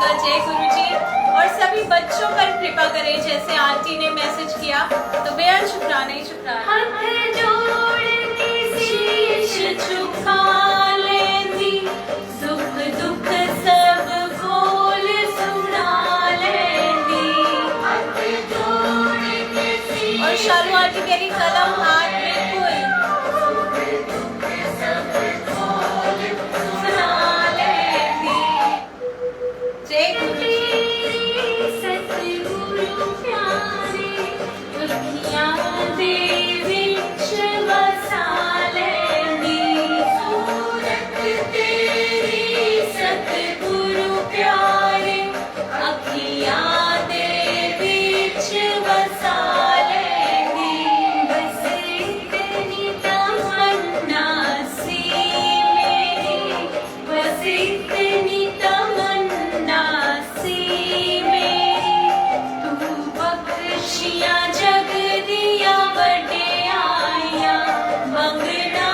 अंकल, जय गुरुजी। और सभी बच्चों पर कृपा करें, जैसे आंटी ने मैसेज किया, तो बेहद शुक्राना ही शुक्राना। हाथ जोड़ के शीश झुका लेंदी, सुख दुख सब बोल सुना लेंदी। और शालू आंटी कह रही कलम हाथ में फूल सुना लेंदी। जय गुरुजी। सतगुरु प्यारे दुखियां दे विच वसा लेंदी, सूरत तेरी सतगुरु प्यारे अखियां दे विच वसा लेंदी। बस इतनी तमन्ना सी मेरी, बस इतनी तमन्ना सी मेरी, तू बख्शियां जग दिया वड्याइयां, मंगना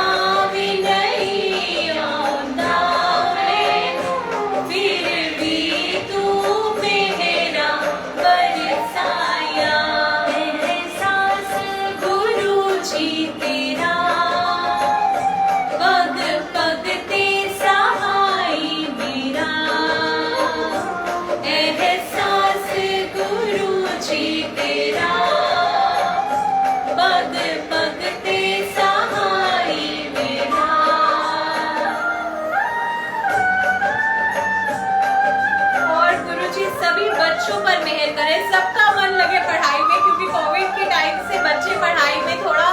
भी नहीं आंदा मैनू, फिर भी तू मेरा बरसाया। एहसास गुरु जी तेरा, पग पग ते सहाय मेरा। एहसास गुरु जी तेरा, पग पग ते सहाय मेरा। और गुरुजी सभी बच्चों पर मेहर करें, सबका मन लगे पढ़ाई में, क्योंकि कोविड के टाइम से बच्चे पढ़ाई में थोड़ा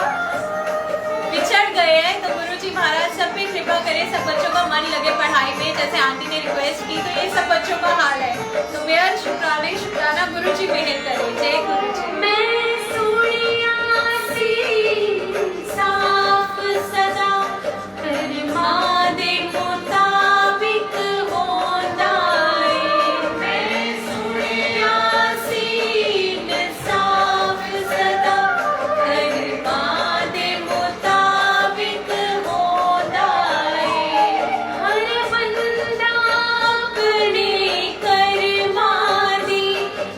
पिछड़ गए हैं। तो गुरुजी महाराज सब पे कृपा करें, सब बच्चों का मन लगे पढ़ाई में, जैसे आंटी ने रिक्वेस्ट की, तो ये सब बच्चों का हाल है। तो बेहद शुक्राना ही शुक्राना, गुरुजी मेहर करें। जय गुरुजी। मैं सोनिया सी साफ सदा कर्मा दे मुताबिक होंदा है। मैं सोनिया सी साफ सदा कर्मा दे मुताबिक होंदा है। हर बंदा अपने कर्मा दी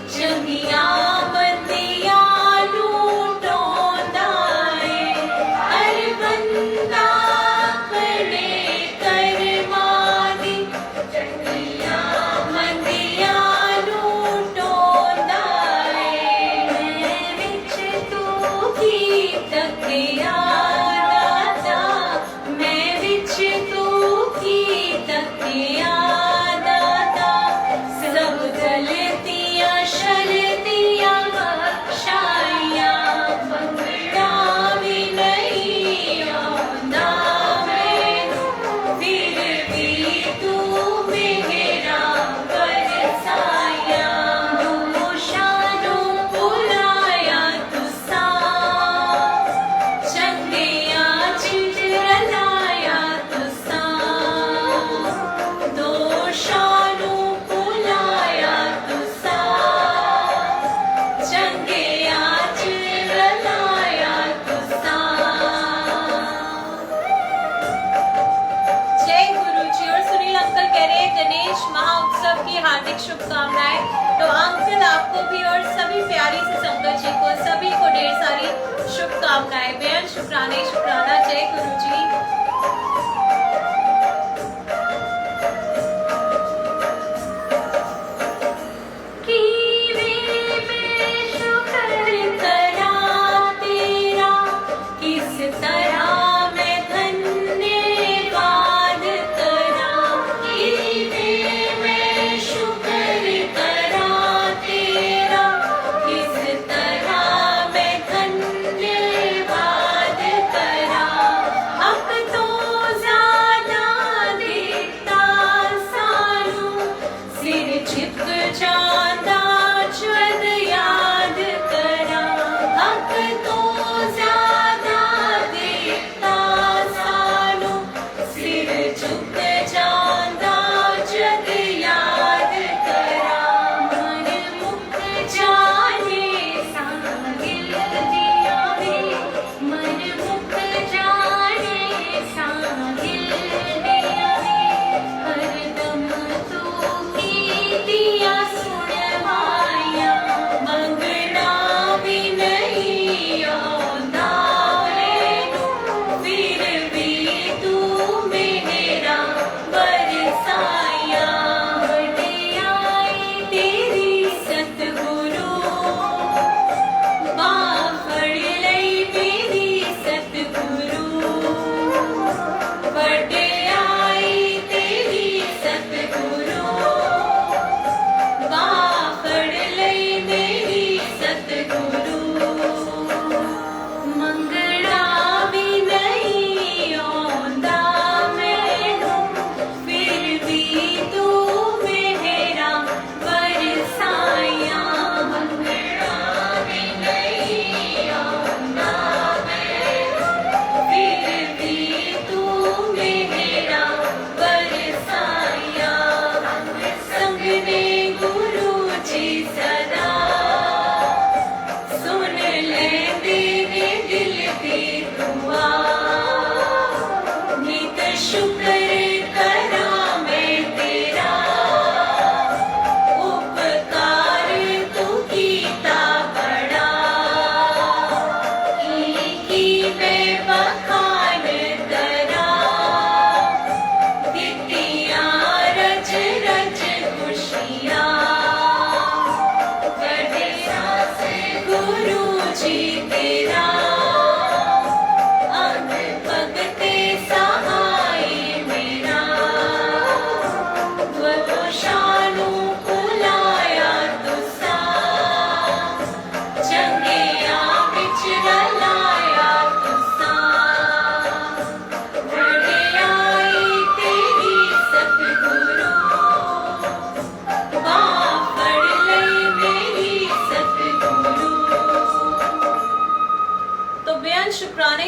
चंगियां मंदियां लूटोंदा है। हर बंदा अपने कर्मा दी चंगियां मंदियां लूटोंदा है। मैं विच तू की तकिया दाता, मैं विच तू की तकिया दाता, सब गलतियां शरतियां बख्शाइयां, मंगना भी नहीं आंदा मैनू, फिर भी तू मेरा बरसाया। दोषां भुलाया तुसा, चंगियां च रलाया तुसा। दोषां भुलाया तुसा, चंगियां च रलाया तुसा। जय गुरुजी। और सुनील अंकल कह रहे हैं गणेश महाउत्सव की हार्दिक शुभकामनाएं। तो अंकल आपको भी और सभी प्यारी से संगत जी को, सभी को ढेर सारी शुभकामनाएं। बेहद शुक्राना ही शुक्राना। जय गुरुजी। कीवे मैं शुक्र करा तेरा, किस तरह मैं धन्यवाद करा। कीवे मैं शुक्र करा तेरा, किस तरह मैं धन्यवाद करा।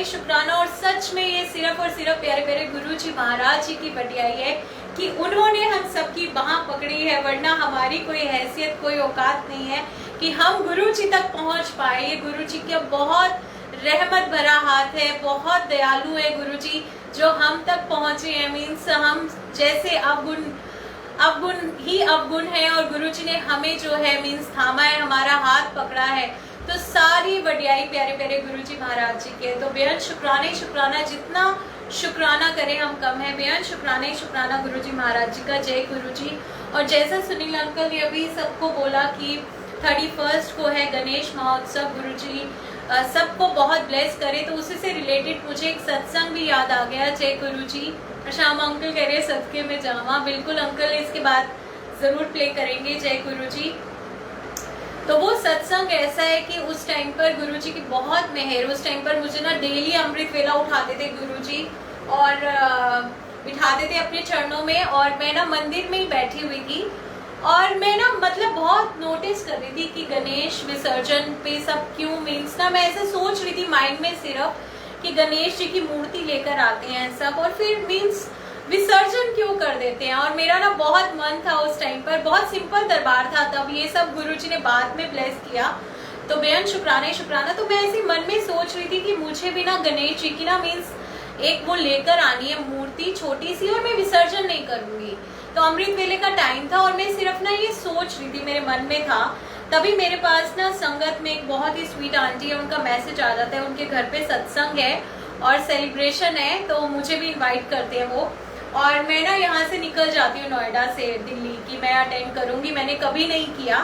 ही शुक्राना। और सच में ये सिर्फ और सिर्फ प्यारे प्यारे गुरु जी महाराज जी की बड़ाई है कि उन्होंने हम सबकी बाह पकड़ी है, वरना हमारी कोई हैसियत कोई औकात नहीं है कि हम गुरु जी तक पहुंच पाए। ये गुरु जी का बहुत रहमत भरा हाथ है, बहुत दयालु है गुरु जी जो हम तक पहुंचे हैं। मीन्स हम जैसे अवगुण ही अवगुण है और गुरु जी ने हमें जो है मीन्स थामा है, हमारा हाथ पकड़ा है। तो सारी बढ़ियाई प्यारे प्यारे गुरु जी महाराज जी के। तो बेहद शुक्राना ही शुक्राना, जितना शुक्राना करें हम कम है। बेहद शुक्राना ही शुक्राना गुरु जी महाराज जी का। जय गुरु जी। और जैसा सुनील अंकल ने अभी सबको बोला कि 31 को है गणेश महोत्सव, गुरु जी सबको बहुत ब्लेस करे, तो उसी से रिलेटेड मुझे एक सत्संग भी याद आ गया। जय गुरु जी। श्याम अंकल कह रहे हैं सदके में जावा। बिल्कुल अंकल, इसके बाद जरूर प्ले करेंगे। जय गुरु जी। तो वो सत्संग ऐसा है कि उस टाइम पर गुरु जी की बहुत मेहर, उस टाइम पर मुझे ना डेली अमृत वेला उठाते थे गुरु जी और बिठाते थे अपने चरणों में, और मैं ना मंदिर में ही बैठी हुई थी और मैं ना मतलब बहुत नोटिस कर रही थी कि गणेश विसर्जन पे सब क्यों, मीन्स ना मैं ऐसे सोच रही थी माइंड में सिर्फ कि गणेश जी की मूर्ति लेकर आते हैं सब और फिर मीन्स विसर्जन क्यों कर देते हैं। और मेरा ना बहुत मन था उस टाइम पर, बहुत सिंपल दरबार था तब, ये सब गुरुजी ने बाद में ब्लेस किया। तो बेहद शुक्राना ही शुक्राना। तो मैं ऐसे मन में सोच रही थी कि मुझे भी ना गणेश जी की ना मीन्स एक वो लेकर आनी है मूर्ति छोटी सी, और मैं विसर्जन नहीं करूंगी। तो अमृत वेले का टाइम था और मैं सिर्फ ना ये सोच रही थी, मेरे मन में था। तभी मेरे पास ना संगत में एक बहुत ही स्वीट आंटी है, उनका मैसेज आ जाता है, उनके घर पे सत्संग है और सेलिब्रेशन है, तो मुझे भी इनवाइट करते हैं वो। और मैं ना यहाँ से निकल जाती हूँ नोएडा से दिल्ली की, मैं अटेंड करूंगी, मैंने कभी नहीं किया।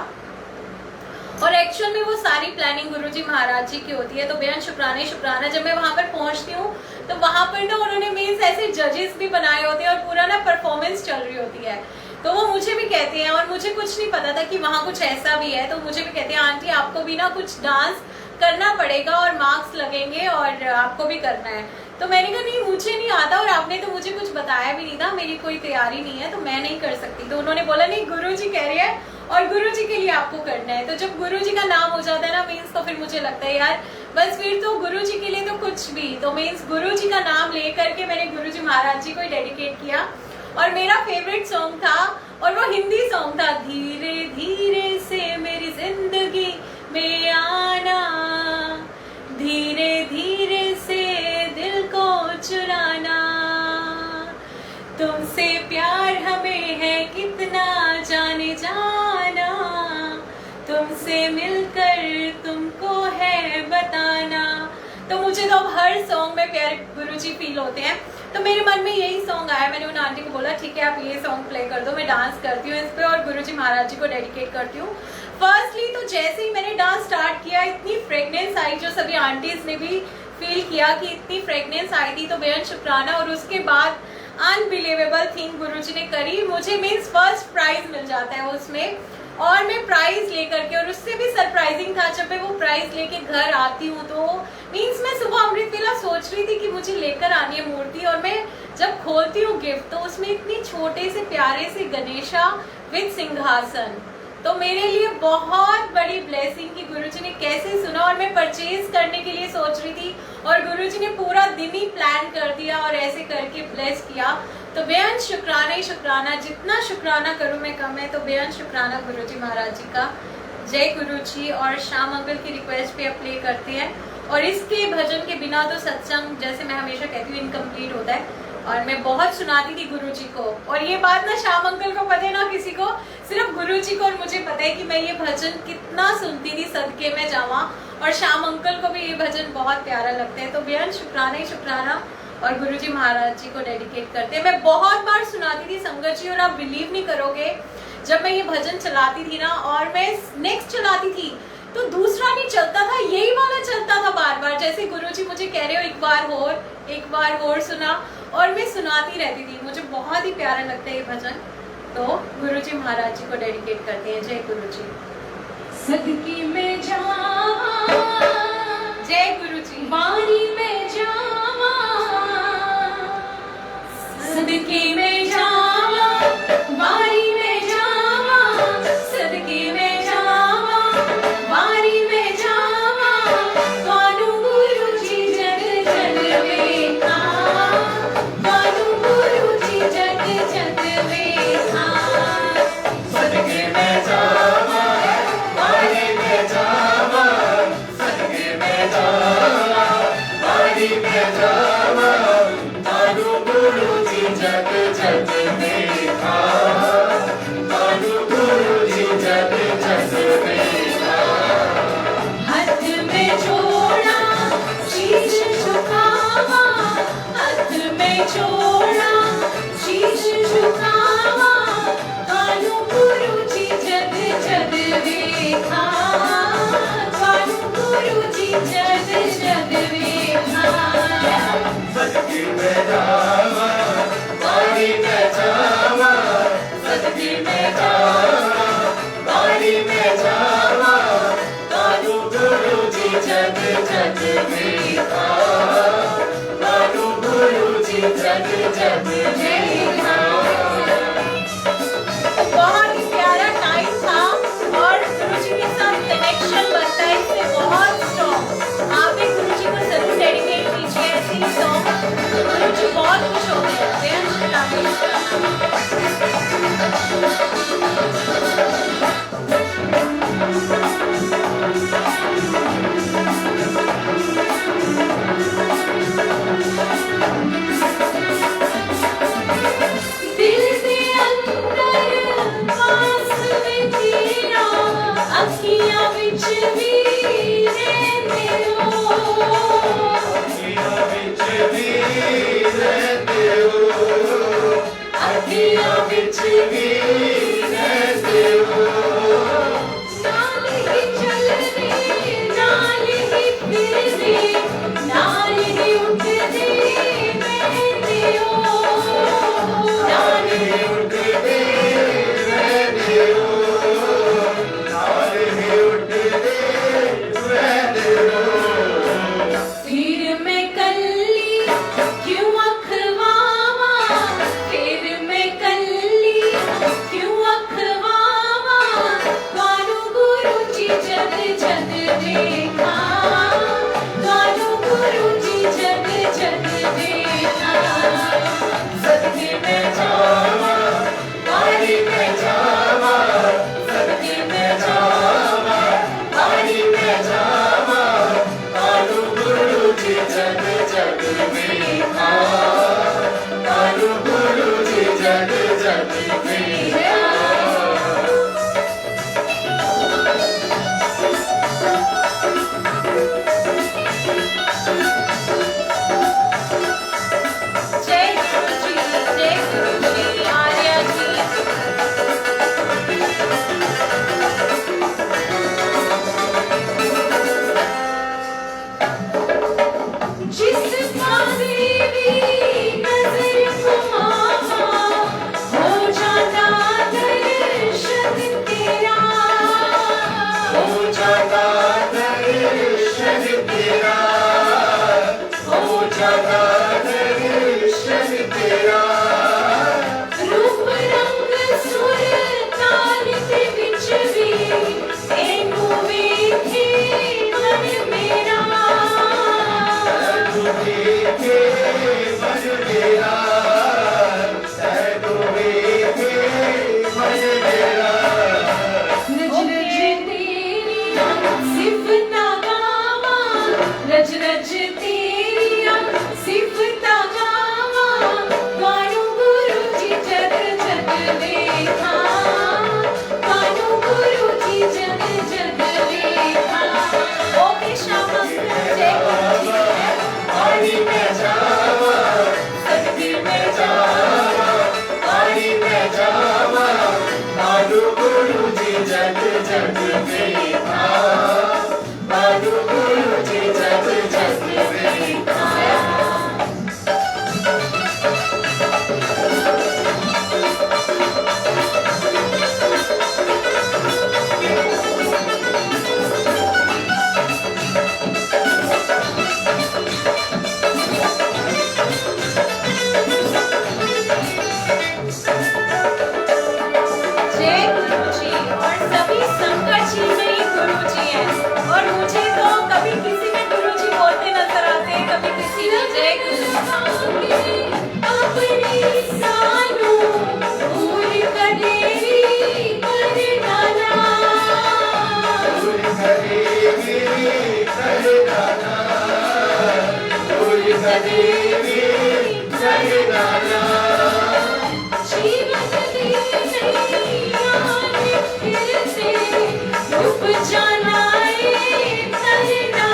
और एक्चुअल में वो सारी प्लानिंग गुरुजी महाराज जी की होती है। तो बेहद शुक्राना शुक्राना। जब मैं वहां पर पहुंचती हूँ तो वहां पर ना उन्होंने मीन्स ऐसे जजेस भी बनाए होते हैं और पूरा ना परफॉर्मेंस चल रही होती है। तो वो मुझे भी कहते हैं, और मुझे कुछ नहीं पता था कि वहाँ कुछ ऐसा भी है, तो मुझे भी कहते हैं आंटी आपको भी ना कुछ डांस करना पड़ेगा और मार्क्स लगेंगे और आपको भी करना है। तो मैंने कहा नहीं मुझे नहीं आता और आपने तो मुझे कुछ बताया भी नहीं था, मेरी कोई तैयारी नहीं है तो मैं नहीं कर सकती। तो उन्होंने बोला नहीं गुरुजी कह रहे हैं और गुरुजी के लिए आपको करना है। तो जब गुरुजी का नाम हो जाता है ना मीन्स, तो फिर मुझे लगता है यार बस फिर तो गुरुजी के लिए तो कुछ भी। तो मीन्स गुरुजी का नाम लेकर के मैंने गुरुजी महाराज जी को डेडिकेट किया। और मेरा फेवरेट सॉन्ग था और वो हिंदी सॉन्ग था, धीरे धीरे से मेरी जिंदगी में आना, धीरे धीरे से दिल को चुराना, तुमसे प्यार हमें है कितना जाने जाना, तुमसे मिलकर तुमको है बताना। तो मुझे तो अब हर सॉन्ग में प्यारे गुरुजी फील होते हैं। तो मेरे मन में यही सॉन्ग आया, मैंने उन आंटी को बोला ठीक है आप ये सॉन्ग प्ले कर दो, मैं डांस करती हूँ इस पे और गुरुजी महाराज जी को डेडिकेट करती हूँ। फर्स्टली तो जैसे ही मैंने डांस स्टार्ट किया इतनी फ्रेगनेंस आई, जो सभी आंटीज ने भी फील किया कि इतनी फ्रेगनेंस आई थी, तो बेहद शुक्राना। और उसके बाद अनबिलीवेबल थिंग गुरुजी ने करी, मुझे मीन्स फर्स्ट प्राइज मिल जाता है उसमें, और मैं प्राइज लेकर के, और उससे भी सरप्राइजिंग था जब मैं वो प्राइज लेके घर आती हूँ तो मीन्स मैं सुबह अमृत वेला सोच रही थी कि मुझे लेकर आनी है मूर्ति, और मैं जब खोलती हूँ गिफ्ट तो उसमें इतनी छोटे से प्यारे से गणेशा विद सिंहासन। तो मेरे लिए बहुत बड़ी ब्लेसिंग कि गुरुजी ने कैसे सुना, और मैं परचेज करने के लिए सोच रही थी और गुरुजी ने पूरा दिन ही प्लान कर दिया और ऐसे करके ब्लेस किया। तो बेहद शुक्राना ही शुक्राना, जितना शुक्राना करूं मैं कम है। तो बेहद शुक्राना गुरुजी महाराज जी का। जय गुरुजी। और श्याम अंकल की रिक्वेस्ट पे प्ले करते हैं, और इसके भजन के बिना तो सत्संग जैसे मैं हमेशा कहती हूँ इनकम्प्लीट होता है। और मैं बहुत सुनाती थी गुरुजी को, और ये बात ना श्याम अंकल को पता है ना किसी को, सिर्फ गुरुजी को और मुझे पता है कि मैं ये भजन कितना सुनती थी सदके में जावा, और श्याम अंकल को भी ये भजन बहुत प्यारा लगता है। तो बेहद शुक्राना ही शुक्राना, और गुरुजी महाराज जी को डेडिकेट करते हैं। मैं बहुत बार सुनाती थी संगत जी, और आप बिलीव नहीं करोगे जब मैं ये भजन चलाती थी ना और मैं नेक्स्ट चलाती थी तो दूसरा नहीं चलता था, यही वाला चलता था बार बार, जैसे गुरुजी मुझे कह रहे हो एक बार और सुना, और मैं सुनाती रहती थी। मुझे बहुत ही प्यारा लगता है ये भजन। तो गुरुजी महाराज जी को डेडिकेट करते हैं। जय गुरुजी। सदके में जावा, जय गुरुजी। बारी में जावा, सदके में जावा, बारी में जावा, सदके में जावा, बारी में जावा, कानू गुरुजी जन जन जावा तारू गुरु जी जग जग देखा तारू गुरु जी जग जग देखा हाथ में जोड़ा शीश झुकावा हाथ में जोड़ा शीश झुकावा कानू गुरु जी जग जग देखा कानू गुरु जी जग जग देखा सदकी में जावा बाड़ी में जावा सदकी में जावा बाड़ी में जावा तारू गुरु जी जग जग देखा तारू गुरु जी जग जग देखा बहुत ही प्यारा टाइम था और गुरुजी के साथ कनेक्शन बनता है इससे बहुत स्ट्रॉन्ग। आप भी गुरुजी को जरूर डेडिकेट कीजिए ऐसे ही सॉन्ग, तो गुरुजी बहुत खुश हो गए होते हैं। श्री राधे दिल के अंदर पास में तेरा अखियां विच वीरे मेरो अखियां विच भी रहते हो अखियां विच भी रहते हो नाल ही चल रे नाल ही फिर रे नाल ही उठ दे बहते हो नाल ही उठते रहते हो नाल ही उठते रहते हो फिर मैं कल्ली क्यों अखवावा फिर मैं कल्ली क्यों अखवावा कानू गुरु जी जग जग देखा कानू गुरु जी जग जग देखा सदकी में जावा बाड़ी में जावा सदकी में जावा बाड़ी में जावा तारू गुरु जी जग जग देखा तारू गुरु जी जग जग देखा जय गुरुजी आर्या जी। जिसका देवी नजर घुमावा हो जाता दर्शन तेरा हो जाता दर्शन तेरा हो जाता दर्शन तेरा रूप रंग सुर ताल के विच भी तेनू वेखे मन मेरा तू देखे मन मेरा तू देखे मन मेरा रज रज तेरिया सिफता गावा रज रज तेरिया सिफता जीवन दी नैया ने फिर से डूब जाना तरना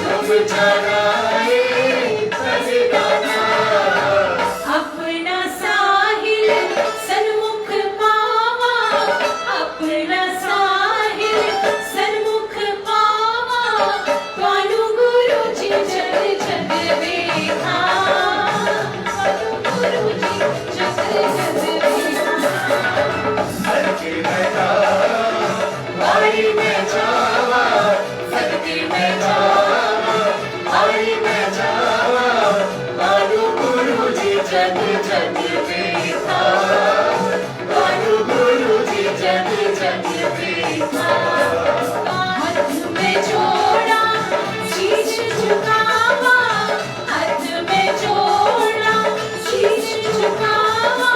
डूब जाना अपना साहिल सन्मुख पावा अपना साहिल सन्मुख पावा तानु गुरु जी जग जग वेखा तानु गुरु जी जग जग वेखा सदके मैं जावा बाड़ी में जावा सदके मैं जावा बाड़ी में जावा बालू गुरु जी जग जग देखा बालू गुरु जी जग जग देखा हाथ में जोड़ा शीश झुकावा हाथ में जोड़ा शीश झुकावा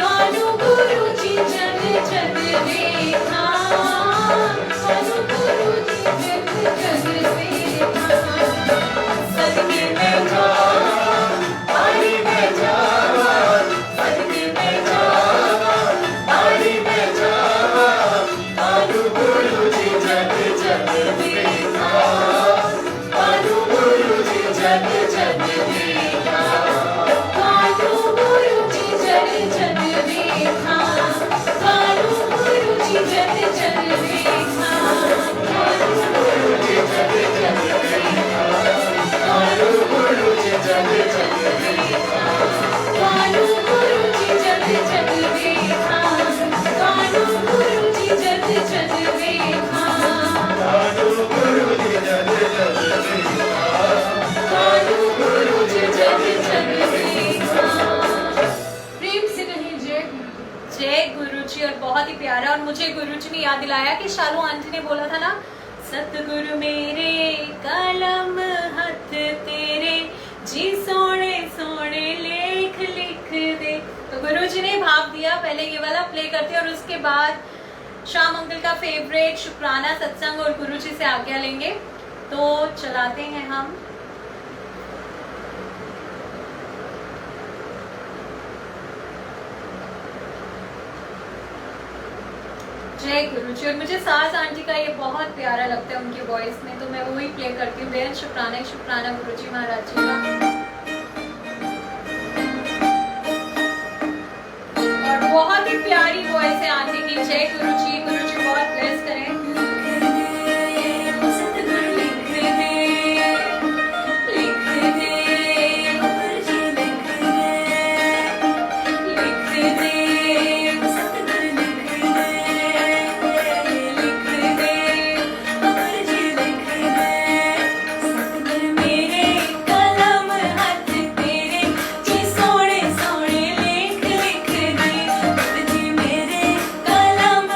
तानु गुरु जी जग जग देखा तानु गुरु जी जग जग देखा सदके मैं जावा बाड़ी में जावा सदके मैं जावा बाड़ी में जावा बालू गुरु जी जग जग देखा बालू गुरु जी जग जग देखा तानु गुरु जी जग जग देखा तानु गुरु जी जग जग देखा बालू गुरु जी जग जग देखा बालू गुरु जी जग जग देखा तानु गुरु जी जग जग देखा तानु गुरु जी जग जग देखा बालू गुरु जी जग जग देखा बालू गुरु जी जग जग देखा प्रेम से कहें जय गुरु। जय गुरुजी। और बहुत ही प्यारा, और मुझे गुरुजी ने याद दिलाया कि शालू आंटी ने बोला था ना, सतगुरु मेरे कलम हथ तेरे जी सोने सोने लेख लिख दे। तो गुरुजी ने भाव दिया। पहले ये वाला प्ले करते हैं और उसके बाद श्याम अंकल का फेवरेट शुक्राना सत्संग और गुरुजी से आज्ञा लेंगे। तो चलाते हैं हम। जय गुरुजी। और मुझे सास आंटी का ये बहुत प्यारा लगता है उनकी वॉइस में, तो मैं वही प्ले करती हूँ। बेहद शुक्राना शुक्राना गुरुजी महाराज जी का। और बहुत ही प्यारी वॉइस है आंटी की। जय गुरुजी। गुरुजी बहुत ब्लेस करें। सतगुरु लिख दे गुरुजी लिख दे सतगुरु लिख दे गुरुजी लिख दे सतगुरु मेरे कलम हाथ तेरे जी सोने सोने लेख लिख दे गुरुजी मेरे कलम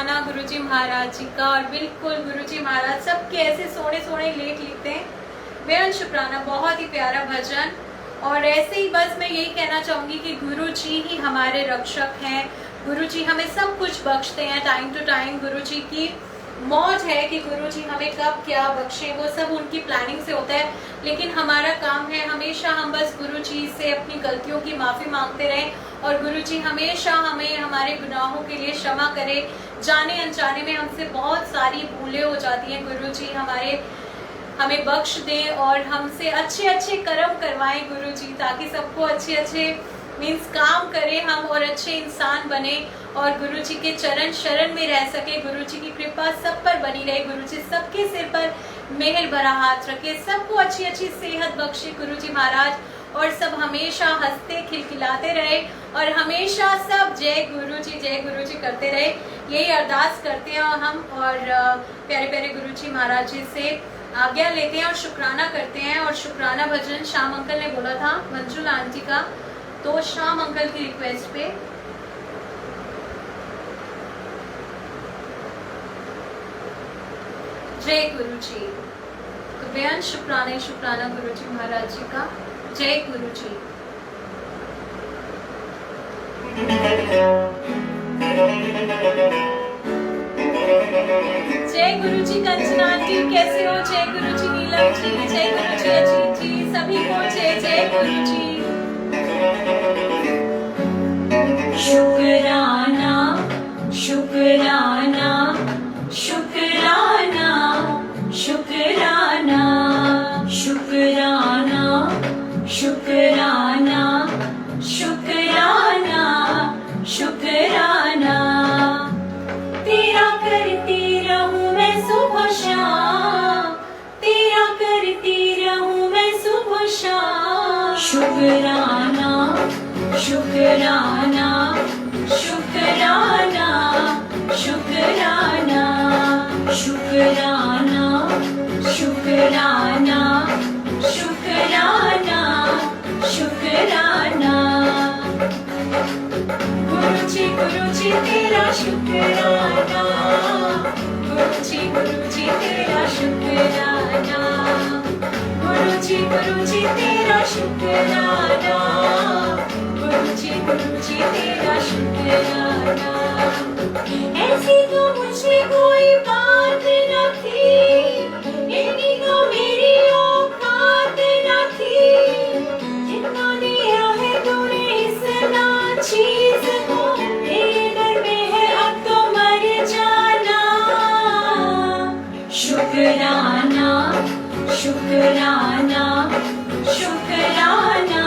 शुक्राना गुरुजी महाराज जी का। और बिल्कुल गुरुजी महाराज सबके ऐसे सोने सोने लेख लिखते हैं। बेहद शुक्राना, बहुत ही प्यारा भजन। और ऐसे ही बस मैं यही कहना चाहूँगी कि गुरुजी ही हमारे रक्षक हैं। गुरुजी हमें सब कुछ बख्शते हैं टाइम टू टाइम। गुरुजी की मौज है कि गुरुजी हमें कब क्या बख्शे, वो सब उनकी प्लानिंग से होता है। लेकिन हमारा काम है हमेशा हम बस गुरुजी से अपनी गलतियों की माफ़ी मांगते रहें और गुरुजी हमेशा हमें हमारे गुनाहों के लिए क्षमा करे। जाने अनजाने में हमसे बहुत सारी भूलें हो जाती हैं, गुरुजी हमें बख्श दें और हमसे अच्छे अच्छे कर्म करवाएं गुरुजी, ताकि सबको अच्छे अच्छे मीन्स काम करें हम और अच्छे इंसान बने और गुरुजी के चरण शरण में रह सके। गुरुजी की कृपा सब पर बनी रहे। गुरुजी सबके सिर पर मेहर भरा हाथ रखे, सबको अच्छी अच्छी सेहत बख्शे गुरुजी महाराज, और सब हमेशा हंसते खिलखिलाते रहे और हमेशा सब जय गुरुजी करते रहे। यही अरदास करते हैं हम और प्यारे प्यारे गुरुजी महाराज जी से आज्ञा लेते हैं और शुक्राना करते हैं। और शुक्राना भजन श्याम अंकल ने बोला था, मंजुला आंटी का, तो श्याम अंकल की रिक्वेस्ट पे जय गुरुजी। तो बेहद शुक्राना गुरुजी महाराज जी का। जय गुरुजी। जय गुरुजी कंचना आंटी, कैसे हो? जय गुरुजी नीलम जी, जय गुरुजी अजीत जी, सभी को जय जय गुरुजी। शुक्राना शुक्राना शुक्राना शुक्राना शुक्राना शुक्राना शुक्राना शुक्राना, तेरा करती रहूं मैं सुबह शाम, तेरा करती रहूं मैं सुबह शाम। शुक्राना शुक्राना शुक्राना शुक्राना शुक्राना शुक्राना शुक्राना शुक्राना। गुरुजी तेरा शुक्राना, गुरुजी तेरा शुक्राना, गुरुजी तेरा शुक्राना, गुरुजी तेरा शुक्राना। ऐसी तो मुझे कोई बात न थी, इतनी तो मेरी औकात न थी, जितना दिया है तूने इस नाचीज को, तेरे दर में है अब तो मर जाना। शुक्राना शुक्राना शुक्राना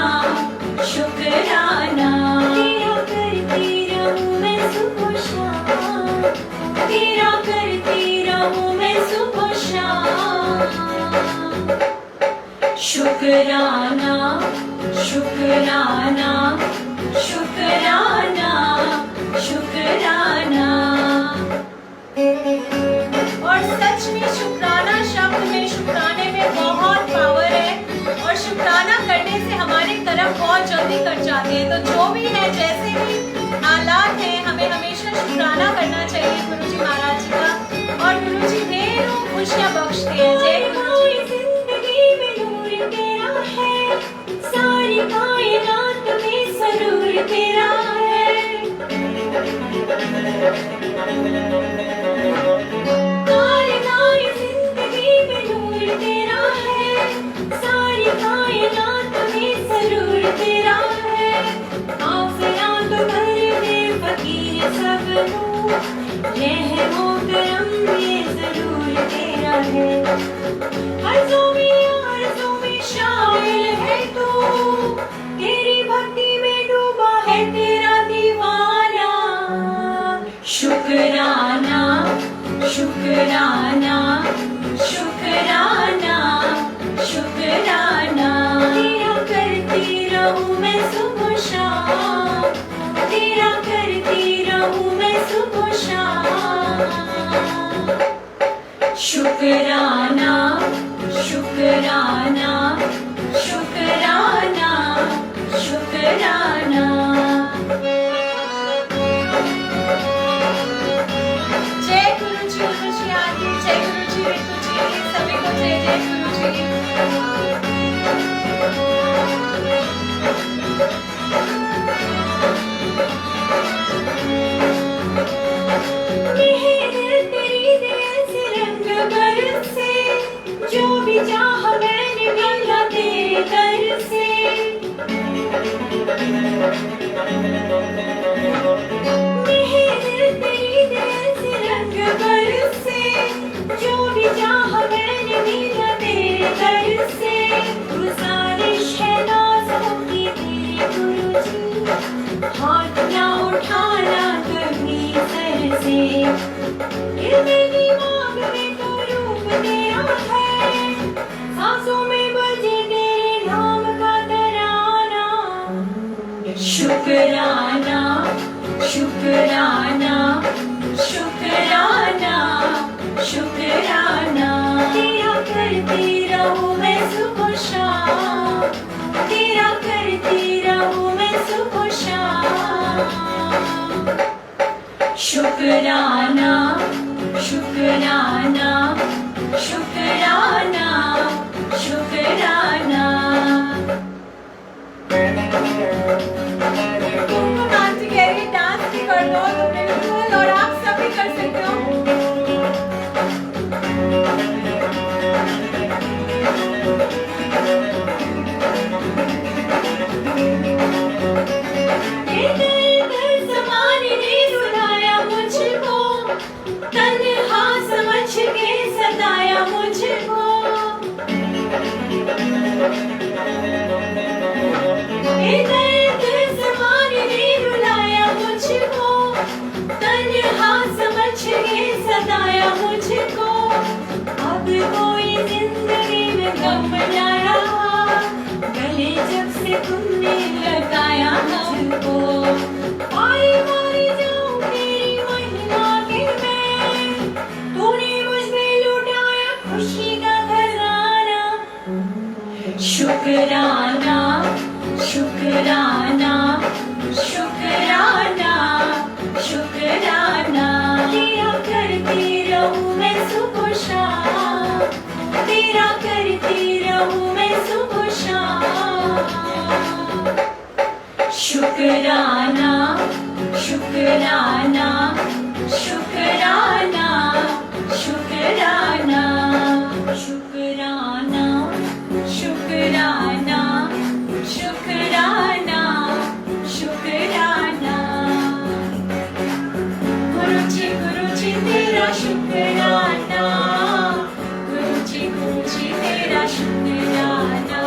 शुक्राना, तेरा करती रहूं मैं सुबह शाम, तेरा करती रहूं मैं सुबह शाम। शुक्राना शुक्राना शुक्राना शुक्राना। और सच में शुक्राना शब्द में, शुक्राने में बहुत पावर है और शुक्राना करने से हमारे कर्म बहुत जल्दी कट जाते हैं। तो जो भी है, जैसे भी हालात हैं, हमें हमेशा शुक्राना करना चाहिए गुरुजी महाराज जी का और गुरुजी ढेरों खुशियां बख्शते हैं। जय गुरुजी। जिंदगी में नूर तेरा है, सारी कायनात में सरूर तेरा है। जिंदगी में नूर तेरा है, सारी कायनात में सरूर तेरा है। आफिया तो भर दे फकीर सब नूर, रहमो करम ये जरूर तेरा है। अर्ज़ों में शामिल है तू, तेरी भक्ति में डूबा है तेरा दीवाना। शुक्राना शुक्राना शुक्राना शुक्राना, तेरा करती रहूं मैं सुबह शाम, तेरा करती रहूं मैं सुबह शाम। शुक्राना शुक्राना शुक्राना शुक्राना शुक्राना शुक्राना तेरा करती रहूं मैं सुबह शाम तेरा करती रहूं मैं सुबह शाम शुक्राना शुक्राना शुक्राना शुक्राना तुमको आंटी कह रही है डांस भी कर लो तो बिल्कुल, और आप सब भी कर सकते हो। ज़माने ने रुलाया मुझको तन्हा समझ के सताया मुझको ज़माने ने रुलाया मुझको तन्हा समझ के सताया मुझको अब कोई जिंदगी में गम न रहा गले जब से तुमने लगाया मुझको पाई मारी जाऊं तेरी महिमा के मैं तूने मुझ में लुटाया खुशी का खजाना शुक्राना शुक्राना शुक्राना शुक्राना तेरा करती रहूं मैं सुबह शाम तेरा करती रहूं मैं सुबह शाम शुक्राना शुक्राना शुक्राना शुक्राना शुक्राना शुक्राना शुक्राना शुक्राना गुरुजी तेरा शुक्राना गुरुजी तेरा शुक्राना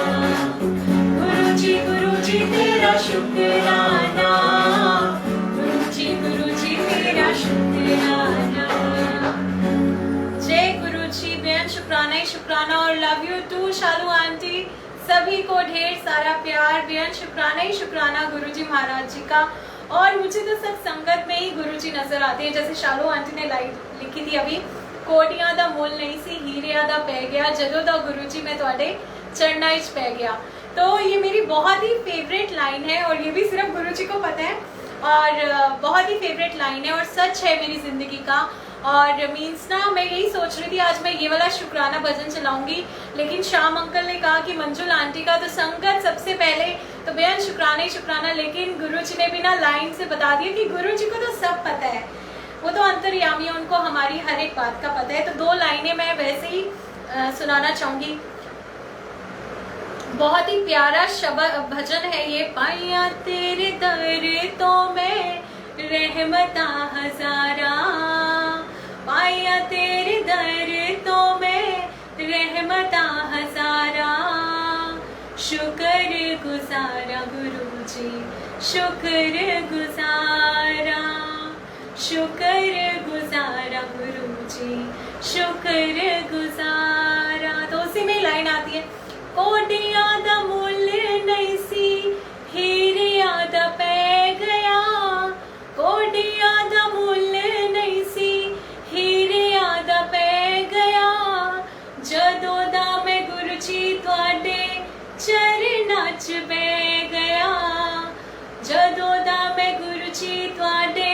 गुरुजी तेरा शुक्राना गुरुजी तेरा शुक्राना। जय गुरुजी, बेहद शुक्राना ही शुक्राना और love you too Shalu aunty. सभी को ढेर सारा प्यार, बेहद शुक्राना ही शुक्राना गुरुजी महाराज जी का। और मुझे तो सब संगत में ही गुरुजी नजर आते हैं, जैसे शालू आंटी ने लाइन लिखी थी अभी, कोटियां दा मुल नहीं सी हीरिया दा पै गया जदों दा गुरुजी मैं तुहाडे चरणा विच पै गया। तो ये मेरी बहुत ही फेवरेट लाइन है और ये भी सिर्फ गुरुजी को पता है और बहुत ही फेवरेट लाइन है और सच है मेरी जिंदगी का। और मीन्स ना मैं यही सोच रही थी आज मैं ये वाला शुक्राना भजन चलाऊंगी, लेकिन श्याम अंकल ने कहा कि मंजुल आंटी का तो संगत सबसे पहले, तो बेहद शुक्राना ही शुक्राना। लेकिन गुरुजी ने भी ना लाइन से बता दिया कि गुरुजी को तो सब पता है, वो तो अंतर्यामी है, उनको हमारी हर एक बात का पता है। तो दो लाइनें मैं वैसे ही सुनाना चाहूंगी। बहुत ही प्यारा शब्द भजन है ये। पाया तेरे दर तो मैं रहमता हजारा, पाया तेरे दर तो मैं रहमता हजारा, शुक्र गुजारा गुरुजी शुक्र गुजारा, शुक्र गुजारा गुरुजी शुक्र गुजारा। तो उसी में लाइन आती है, कोटिया दा मुल नहीं सी हीरिया दा पै गया, कोटिया दा मुल नहीं सी हीरिया दा पै गया, जदों दा मैं गुरुजी तुहाडे चरनां च बह गया, जदों दा मैं गुरुजी तुहाडे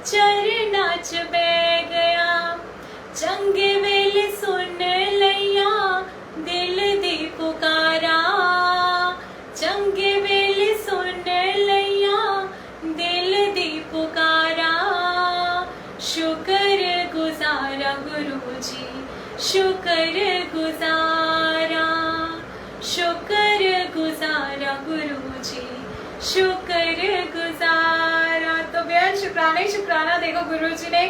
चरनां च बह गया, चंगे वेले सुन लैया दिल दी पुकारा, चंगे वेले सुन लैया दिल दी पुकारा, शुक्र गुजारा गुरुजी शुक्र गुजारा, शुक्र गुजारा गुरुजी शुक्र गुजारा। तो बेहद शुक्राना ही शुक्राना। देखो गुरुजी ने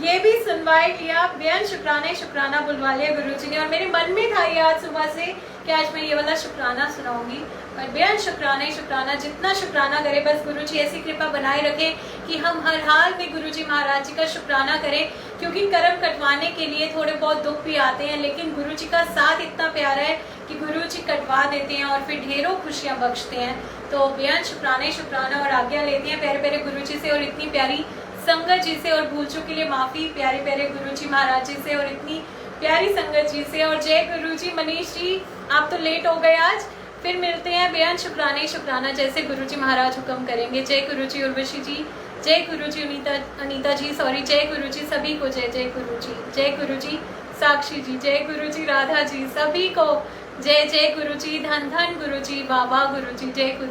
ये भी सुनवाई लिया, बेहद शुक्राना ही शुक्राना बुलवा लिया गुरुजी ने। और मेरे मन में था ये आज सुबह से कि आज मैं ये वाला शुक्राना सुनाऊंगी, पर बेहद शुक्राना ही शुक्राना। जितना शुक्राना करे बस गुरुजी ऐसी कृपा बनाए रखे कि हम हर हाल में गुरुजी महाराज जी का शुक्राना करें, क्योंकि कर्म कटवाने के लिए थोड़े बहुत दुख भी आते हैं, लेकिन गुरुजी का साथ इतना प्यारा है कि गुरु जी कटवा देते हैं और फिर ढेरों खुशियां बख्शते हैं। तो बेहद शुक्राना और आज्ञा लेते हैं प्यारे प्यारे गुरु जी से और इतनी प्यारी संगत जी से, और भूल चूक के लिए माफी प्यारे प्यारे गुरु जी महाराज जी से और इतनी प्यारी संगत जी से। और जय गुरु जी। मनीष जी आप तो लेट हो गए आज, फिर मिलते हैं। बेहद शुक्राना जैसे गुरु जी महाराज हुक्म करेंगे। जय गुरु जी उर्वशी जी, जय गुरु जी अनीता जी, सॉरी, जय गुरु जी सभी को, जय जय गुरु जी, जय गुरु जी साक्षी जी, जय गुरु जी राधा जी, सभी को जय जय गुरु जी, धन धन गुरु जी, बाबा गुरु जी, जय गुरु